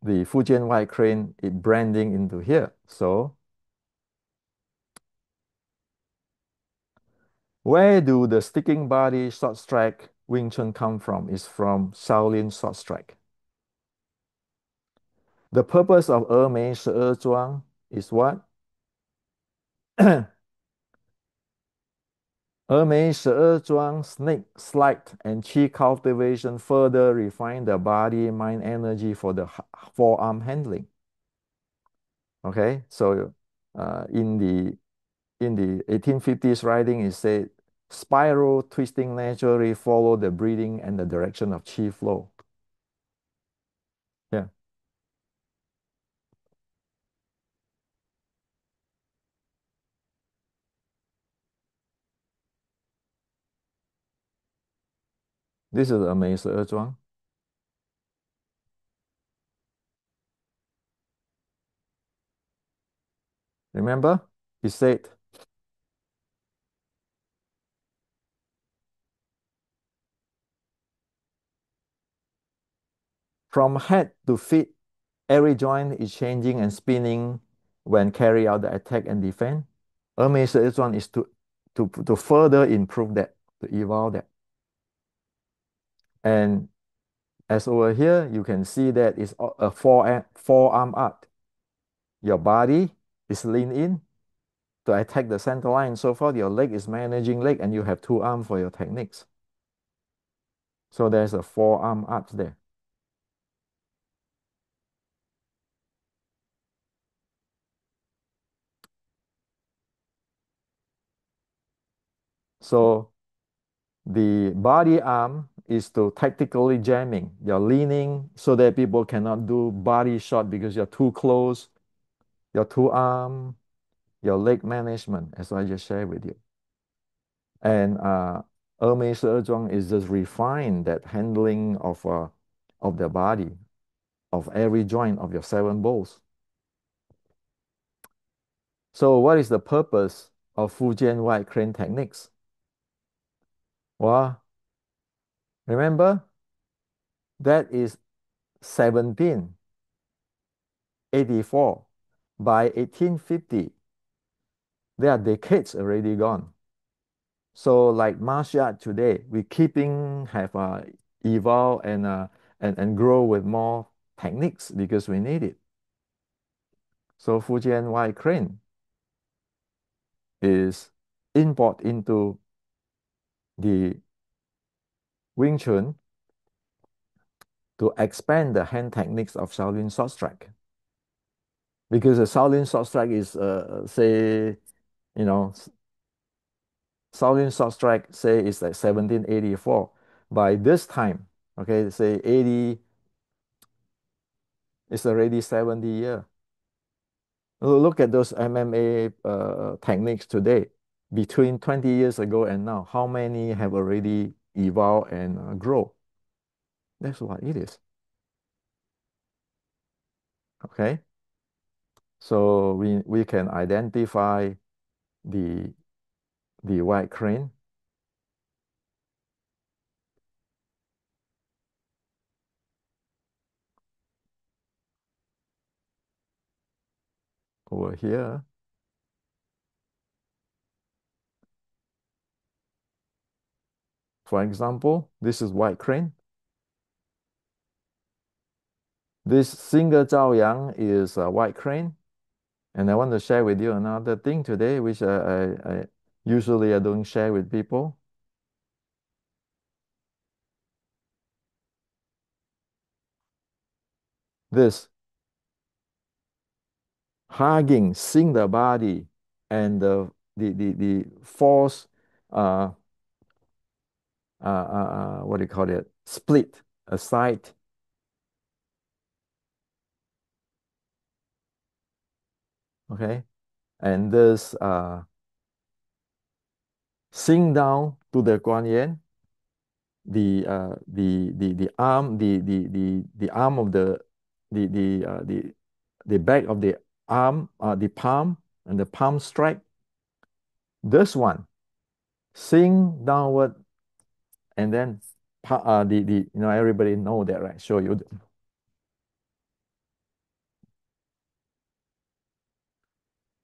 the Fujian White Crane it branding into here. So where do the sticking body short strike Wing Chun come from? Is from Shaolin short strike. The purpose of 峨眉十二庄 is what? 峨眉十二庄 snake sleight and chi cultivation further refine the body mind energy for the forearm handling. Okay, so in the 1850s writing, it said spiral twisting naturally follow the breathing and the direction of chi flow. Yeah, this is Amazing Zhuang. Remember, he said from head to feet, every joint is changing and spinning when carry out the attack and defense. Amazing Zhuang is to to further improve that, to evolve that. And as over here, you can see that it's a forearm art. Your body is lean in to attack the center line. So far, your leg is managing leg, and you have two arms for your techniques. So there's a forearm art there. So the body arm is to tactically jamming. You're leaning so that people cannot do body shot because you're too close. Your two arm, your leg management, as I just shared with you. And is just refine that handling of the body, of every joint of your seven bowls. So what is the purpose of Fujian white crane techniques? Well, remember that is 1784. By 1850, there are decades already gone. So like martial art today, we keeping have evolve and grow with more techniques because we need it. So Fujian white crane is import into the Wing Chun to expand the hand techniques of Shaolin short strike. Because the Shaolin short strike is, say, you know, Shaolin short strike, say, is like 1784. By this time, okay, say 80, it's already 70 years. Look at those MMA techniques today. Between 20 years ago and now, how many have already evolved and grow? That's what it is. Okay. So we can identify the white crane over here. For example, this is white crane. This single Zhao Yang is a white crane. And I want to share with you another thing today, which I usually I don't share with people. This hugging, seeing the body and the force, uh, what do you call it? Split aside. Okay. And this sink down to the Guan Yin, the arm, the arm of the back of the arm, the palm and the palm strike. This one, sink downward, and then everybody know that, right? Show you.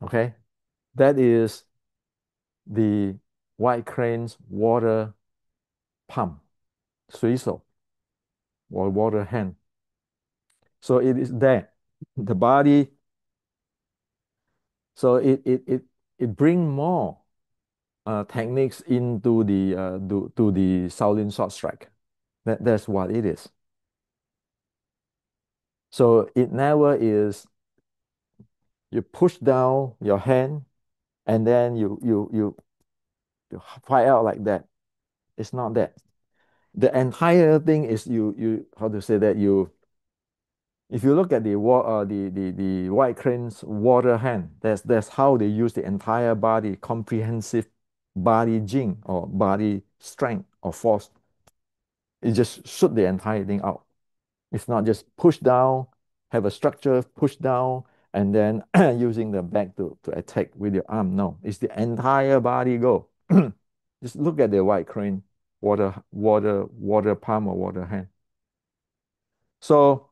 Okay, that is the white crane's water pump, 水手 or water hand. So it is there. The body, so it bring more techniques into to the Shaolin short strike. That's what it is. So it never is you push down your hand and then you fire out like that. It's not that. The entire thing is you how to say that you if you look at the white crane's water hand, that's how they use the entire body, comprehensive body jing or body strength or force. It just shoot the entire thing out. It's not just push down, have a structure, push down, and then using the back to attack with your arm. No, it's the entire body go. Just look at the white crane, water palm or water hand. So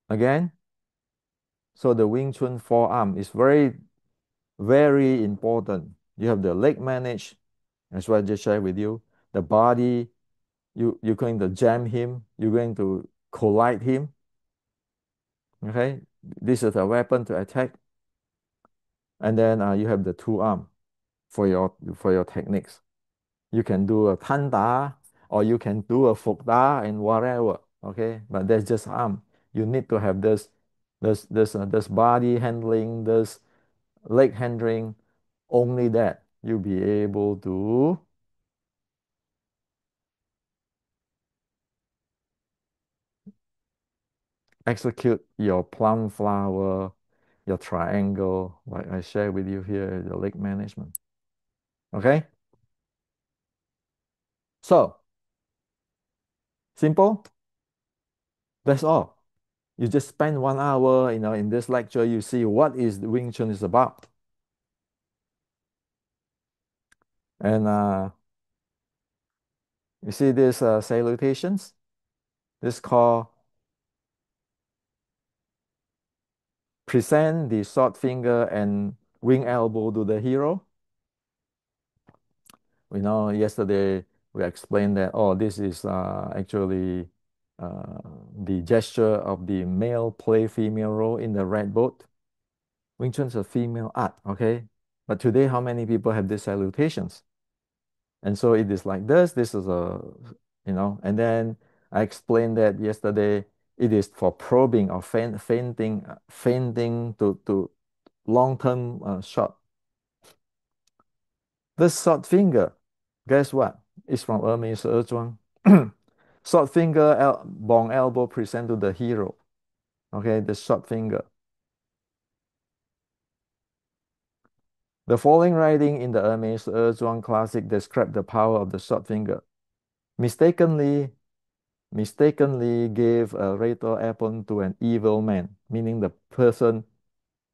again, So the Wing Chun forearm is very, very important. You have the leg managed, as what I just shared with you. The body, you're going to jam him, you're going to collide him. Okay, this is a weapon to attack. And then you have the two arm for your techniques. You can do a tanda or you can do a fukda and whatever. Okay, but that's just arm. You need to have this body handling, this leg handling. Only that you'll be able to execute your plum flower, your triangle, like I share with you here, the leg management. Okay, so simple. That's all. You just spend 1 hour, in this lecture, you see what is the Wing Chun is about. And you see these salutations? This called present the short finger and wing elbow to the hero. We know yesterday we explained that, oh, this is actually uh, the gesture of the male play female role in the red boat. Wing Chun is a female art, okay? But today, how many people have these salutations? And so it is like this. This is and then I explained that yesterday. It is for probing or fainting to long-term shot. This short finger, guess what? It's from Hermes Zhuang. Short finger, bong elbow present to the hero. Okay, the short finger. The following writing in the Hermes Zhuang classic describe the power of the short finger. Mistakenly gave a fatal apple to an evil man, meaning the person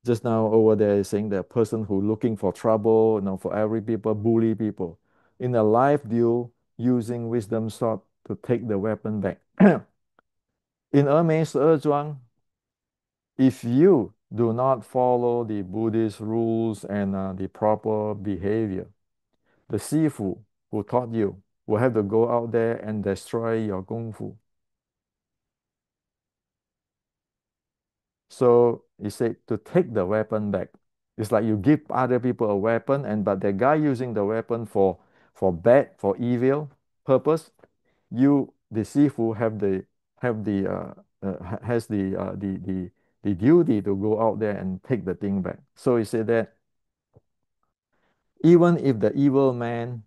just now over there is saying the person who looking for trouble, for every people, bully people. In a live duel, using wisdom sword to take the weapon back. In Hermes Zhuang, if you do not follow the Buddhist rules and the proper behavior, the Sifu who taught you will have to go out there and destroy your Kung Fu. So he said to take the weapon back. It's like you give other people a weapon, but the guy using the weapon for evil purpose, the Sifu have the has the duty to go out there and take the thing back. So he said that even if the evil man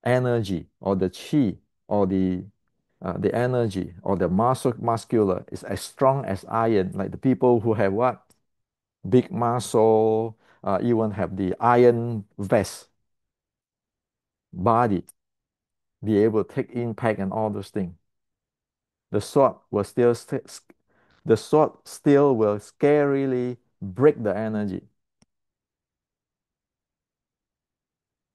energy or the chi or the energy or the muscular is as strong as iron, like the people who have what? Big muscle, even have the iron vest body, be able to take impact and all those things. The sword will the sword still will scarily break the energy.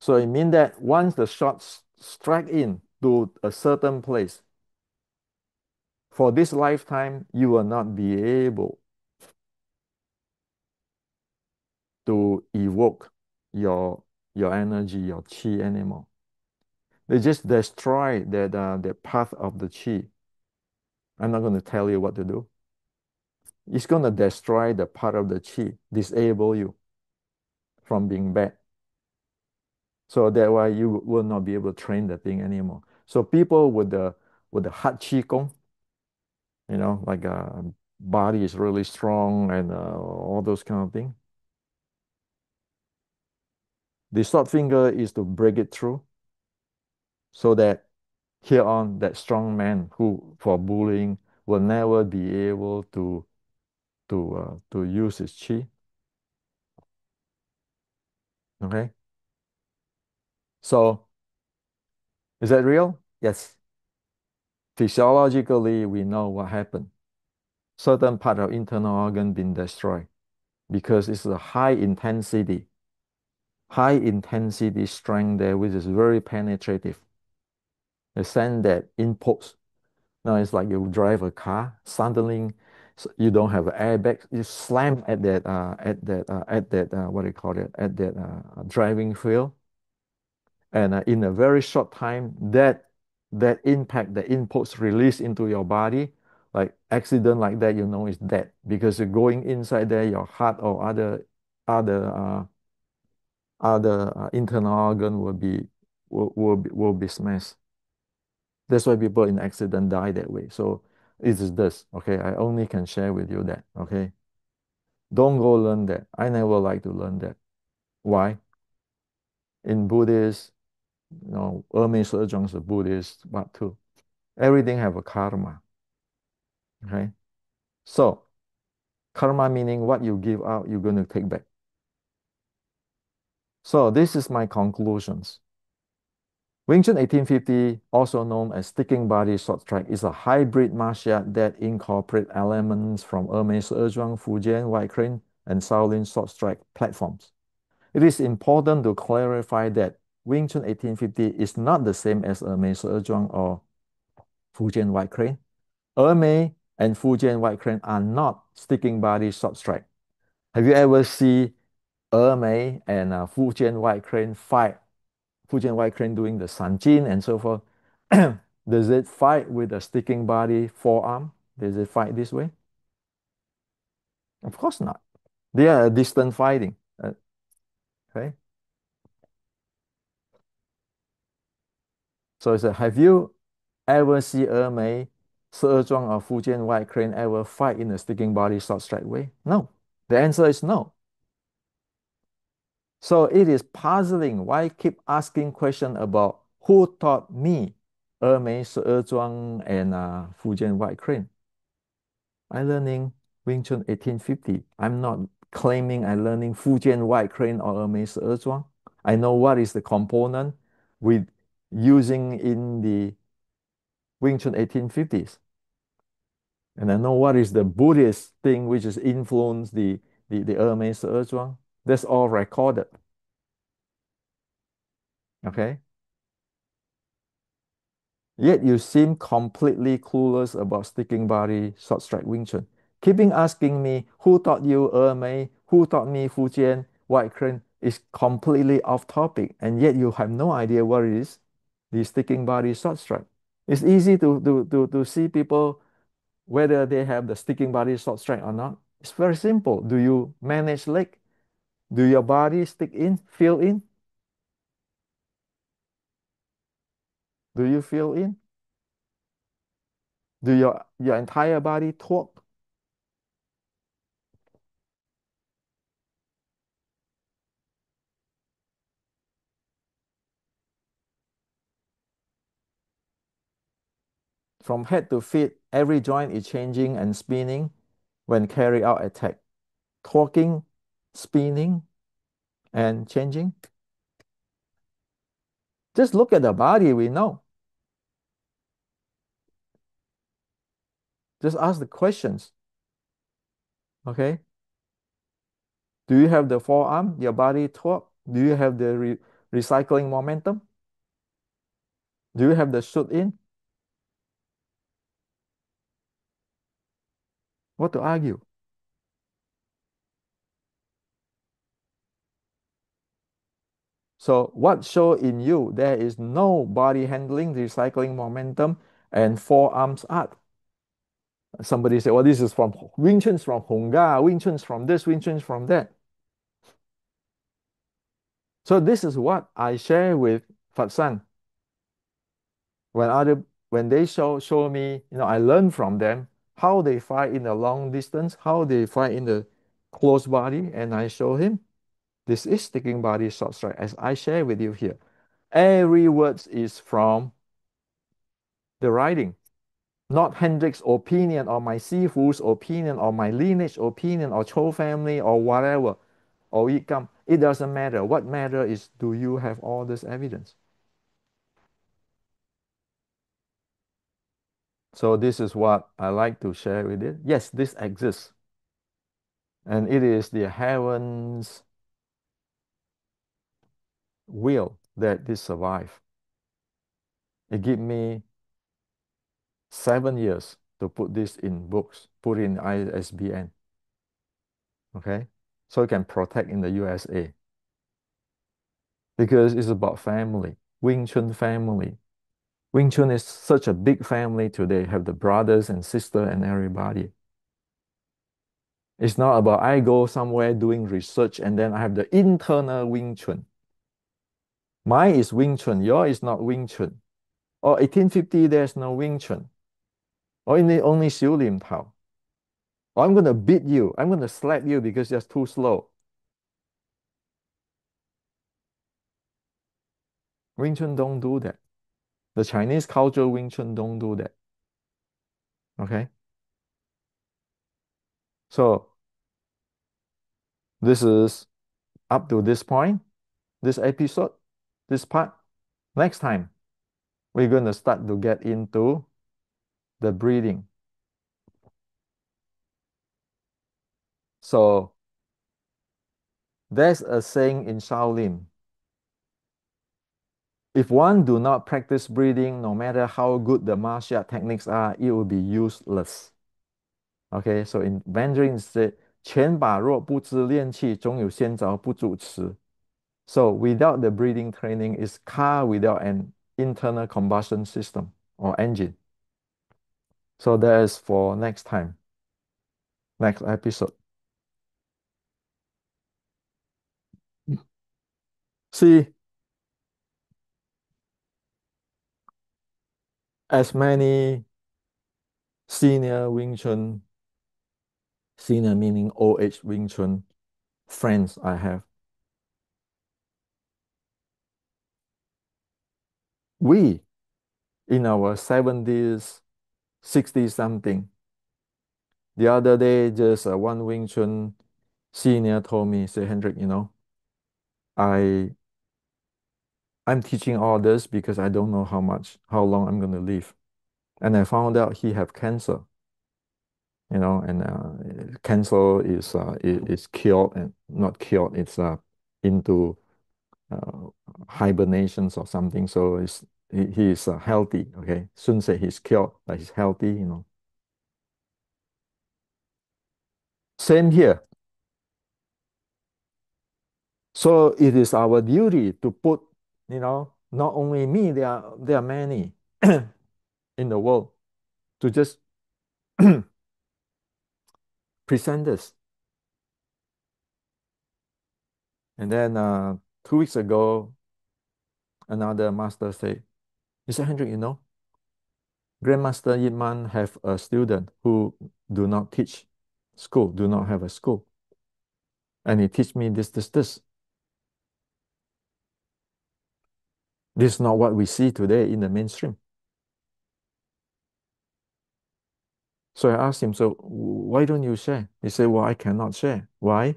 So it means that once the shot strike in to a certain place, for this lifetime, you will not be able to evoke your energy, your chi anymore. They just destroy that path of the chi. I'm not going to tell you what to do. It's going to destroy the part of the chi, disable you from being bad. So that why you will not be able to train the thing anymore. So people with the hard chi gong, like body is really strong and all those kind of things. The short finger is to break it through, so that here on that strong man who for bullying will never be able to use his chi. Okay, so is that real? Yes. Physiologically, we know what happened. Certain part of internal organ been destroyed because it's a high intensity strength there, which is very penetrative. They send that impulse. Now it's like you drive a car, suddenly So you don't have an airbag. You slam at that what do you call it? At that driving wheel, and in a very short time, that impact, the inputs released into your body, like accident like that, is dead because you're going inside there, your heart or other internal organ will be smashed. That's why people in accident die that way. So it is this. Okay, I only can share with you that. Okay, don't go learn that. I never like to learn that. Why? In Buddhist, Hermes Zhuang is a Buddhist, but too. Everything have a karma. Okay, so karma meaning what you give out, you're going to take back. So this is my conclusions. Wing Chun 1850, also known as Sticking Body Short Strike, is a hybrid martial art that incorporates elements from Hermes Zhuang, Fujian White Crane, and Shaolin Short Strike platforms. It is important to clarify that Wing Chun 1850 is not the same as Hermes Zhuang or Fujian White Crane. Hermes and Fujian White Crane are not sticking body short strike. Have you ever seen Hermes and Fujian White Crane fight? Fujian White Crane doing the Sanjin and so forth. Does it fight with a sticking body forearm? Does it fight this way? Of course not. They are a distant fighting. Okay. So it's have you ever seen Ermei, Zhuang, or Fujian White Crane ever fight in a sticking body short strike way? No. The answer is no. So it is puzzling why I keep asking question about who taught me Ermei, Zhuang, and Fujian White Crane. I learning Wing Chun 1850. I'm not claiming I learning Fujian White Crane or Ermei, Zhuang. I know what is the component with using in the Wing Chun 1850s. And I know what is the Buddhist thing which is influenced the Hermes Zhuang. That's all recorded. Okay. Yet you seem completely clueless about sticking body short strike Wing Chun. Keeping asking me who taught you Hermes, who taught me Fujian, White Crane is completely off topic, and yet you have no idea what it is, the sticking body short strike. It's easy to see people whether they have the sticking body short strike or not. It's very simple. Do you manage leg? Do your body stick in, feel in? Do you feel in? Do your entire body talk? From head to feet, every joint is changing and spinning when carry out attack. Talking, spinning, and changing. Just look at the body, we know. Just ask the questions. Okay? Do you have the forearm, your body talk? Do you have the recycling momentum? Do you have the shoot in? What to argue? So what show in you there is no body handling, recycling momentum, and forearms art. Somebody say, well, this is from Wing Chun's from Hongga, Wing Chun's from this, Wing Chun's from that. So this is what I share with Fatsan. When they show me, I learn from them how they fight in the long distance, how they fight in the close body, and I show him this is sticking body short strike as I share with you here. Every word is from the writing, not Hendrik's opinion or my Sifu's opinion or my lineage opinion or Cho family or whatever or Yikam. It doesn't matter. What matter is do you have all this evidence? So this is what I like to share with it. Yes, this exists. And it is the heaven's will that this survive. It give me 7 years to put this in books, put it in ISBN, okay? So it can protect in the USA because it's about family, Wing Chun family. Wing Chun is such a big family today, have the brothers and sister and everybody. It's not about I go somewhere doing research and then I have the internal Wing Chun. Mine is Wing Chun, yours is not Wing Chun. Or 1850, there's no Wing Chun. Or only Xiu Lim Tao. Or I'm gonna beat you. I'm gonna slap you because you're too slow. Wing Chun don't do that. The Chinese culture Wing Chun don't do that. Okay? So this is up to this point, this episode, this part. Next time, we're gonna start to get into the breathing. So there's a saying in Shaolin. If one do not practice breathing, no matter how good the martial techniques are, it will be useless. Okay, so in Mandarin it's said, 拳把若不知练气，总有先着不足持. So without the breathing training, it's car without an internal combustion system or engine. So that is for next time, next episode. See, as many senior Wing Chun, senior meaning old age Wing Chun friends I have, we in our 70s, 60 something. The other day, just one Wing Chun senior told me, say, Hendrik, I I'm teaching all this because I don't know how long I'm gonna live. And I found out he have cancer, and cancer is cured and not cured. It's into uh, hibernations or something. So he is healthy. Okay, shouldn't say he's cured, but he's healthy. Same here. So it is our duty to put, not only me, there are many in the world to just present this. And then 2 weeks ago, another master said, Mr. Hendrik, Grandmaster Yip have a student who do not teach school, do not have a school. And he teach me this, this, this. This is not what we see today in the mainstream. So I asked him, so why don't you share? He said, well, I cannot share. Why?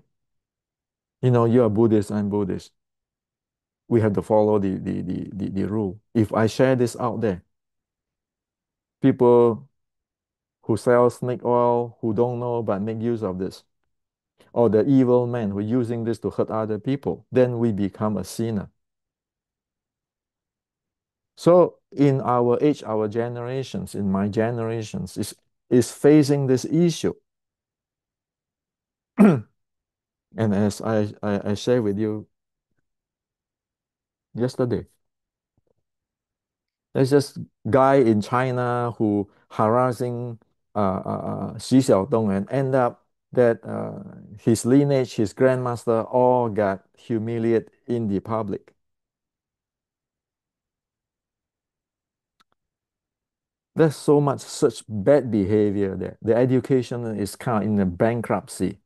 You are Buddhist, I'm Buddhist. We have to follow the rule. If I share this out there, people who sell snake oil, who don't know but make use of this, or the evil man who using this to hurt other people, then we become a sinner. So in our age, our generations, in my generations, is facing this issue. And as I shared with you yesterday, there's this guy in China who harassing Xi Xiaodong and end up that his lineage, his grandmaster, all got humiliated in the public. There's so much such bad behavior there. The education is kind of in a bankruptcy.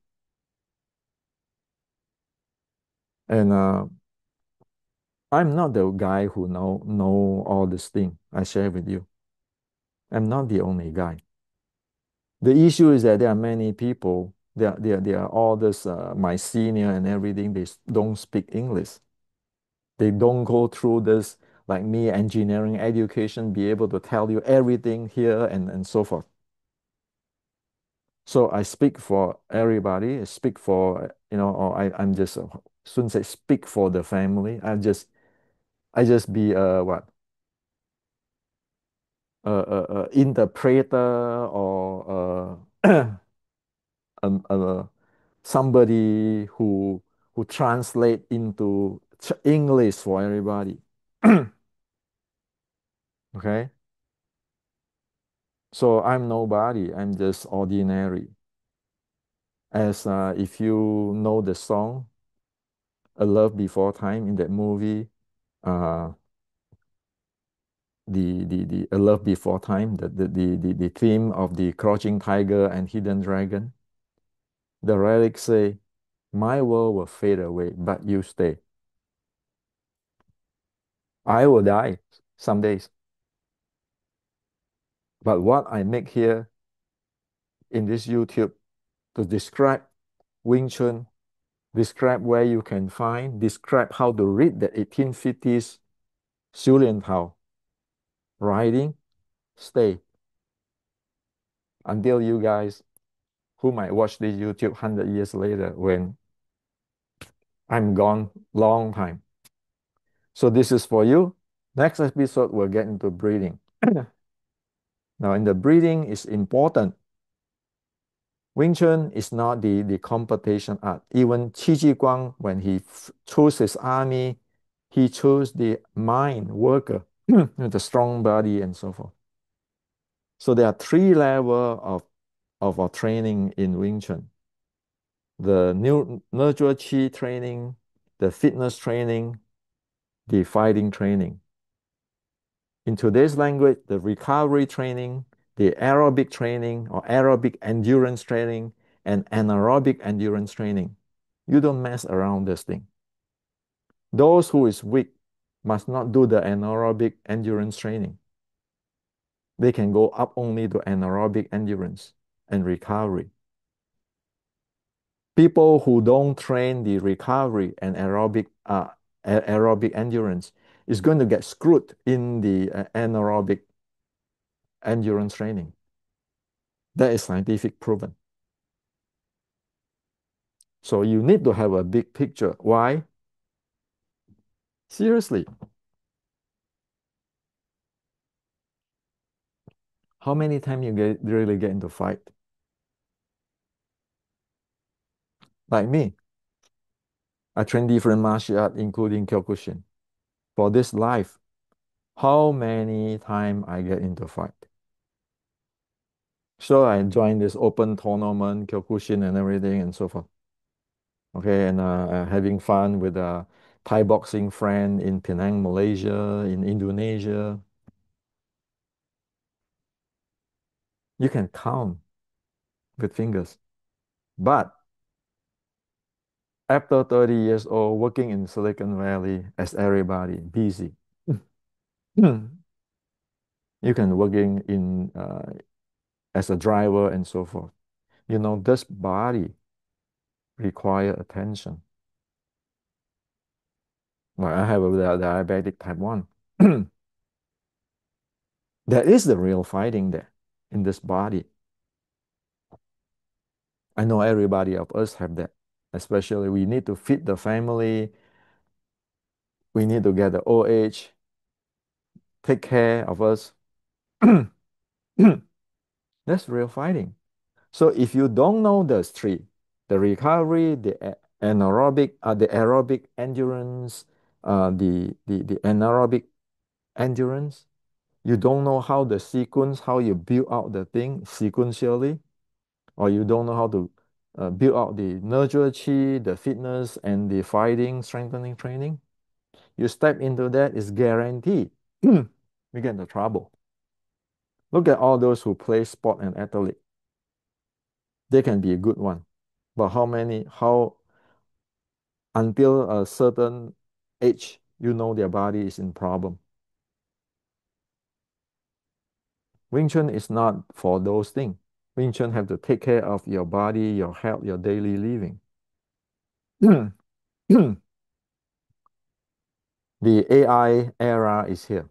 And I'm not the guy who know all this thing I share with you. I'm not the only guy. The issue is that there are many people, they are all this, my senior and everything, they don't speak English. They don't go through this, like me, engineering education, be able to tell you everything here and so forth. So I speak for everybody, I speak for, or I'm just, shouldn't say speak for the family. I just be, what? interpreter or somebody who translate into English for everybody. Okay, so I'm nobody. I'm just ordinary. As if you know the song "A Love Before Time" in that movie, uh, the "A Love Before Time," the theme of the Crouching Tiger and Hidden Dragon. The lyrics say, "My world will fade away, but you stay. I will die some days, but what I make here in this YouTube to describe Wing Chun, describe where you can find, describe how to read the 1850s Xu Lian Tao writing, stay until you guys who might watch this YouTube 100 years later when I'm gone long time. So this is for you. Next episode, we'll get into breathing. Now, in the breathing is important. Wing Chun is not the competition art. Even Qi Ji Guang, when he chose his army, he chose the mind worker, the strong body and so forth. So there are three levels of our training in Wing Chun. The new nurture Qi training, the fitness training, the fighting training. In today's language, the recovery training, the aerobic training or aerobic endurance training, and anaerobic endurance training. You don't mess around this thing. Those who is weak must not do the anaerobic endurance training. They can go up only to anaerobic endurance and recovery. People who don't train the recovery and aerobic endurance is going to get screwed in the anaerobic endurance training. That is scientific proven. So you need to have a big picture. Why? Seriously, how many times you really get into fight? Like me, I train different martial art, including Kyokushin. For this life, how many times I get into fight? So I join this open tournament, Kyokushin and everything and so forth. Okay, and having fun with a Thai boxing friend in Penang, Malaysia, in Indonesia. You can count with fingers. But after 30 years old, working in Silicon Valley as everybody, busy. You can working in as a driver and so forth. You know, this body require attention. Like I have a diabetic type 1. There is the real fighting there in this body. I know everybody of us have that. Especially we need to feed the family. We need to get the old age, take care of us. That's real fighting. So if you don't know those three, the recovery, the aerobic endurance, the anaerobic endurance, you don't know how the sequence, how you build out the thing sequentially, or you don't know how to build out the nurture chi, the fitness, and the fighting, strengthening training, you step into that, is guaranteed you get into trouble. Look at all those who play sport and athlete. They can be a good one. But how until a certain age, you know their body is in problem. Wing Chun is not for those things. Wing Chun have to take care of your body, your health, your daily living. The AI era is here.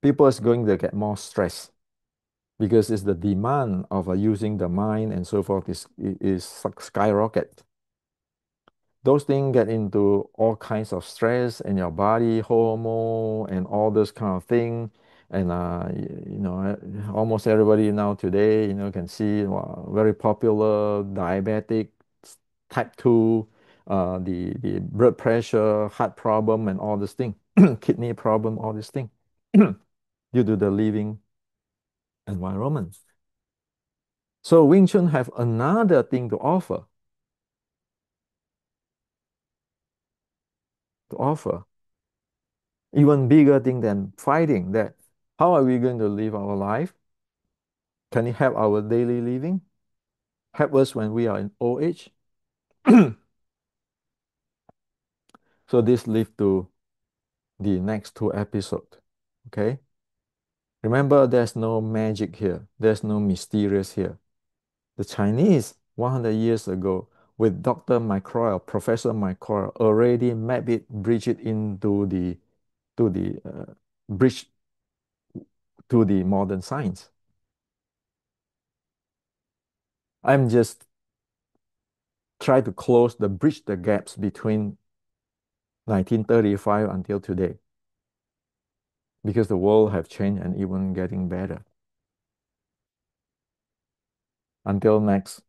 People is going to get more stress because it's the demand of using the mind and so forth is skyrocket. Those things get into all kinds of stress in your body, hormone, and all those kind of thing. And almost everybody now today, can see, very popular diabetic, type 2, the blood pressure, heart problem, and all this thing, kidney problem, all this thing, due to the living environment. So Wing Chun have another thing to offer, even bigger thing than fighting. That how are we going to live our life? Can it help our daily living? Help us when we are in old age? So this leads to the next two episodes. Okay. Remember, there's no magic here. There's no mysterious here. The Chinese 100 years ago with Dr. McCroy, Professor McCroy, already map it, bridge it into the to the bridge to the modern science. I'm just try to close bridge the gaps between 1935 until today, because the world have changed and even getting better. Until next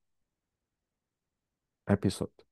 episode.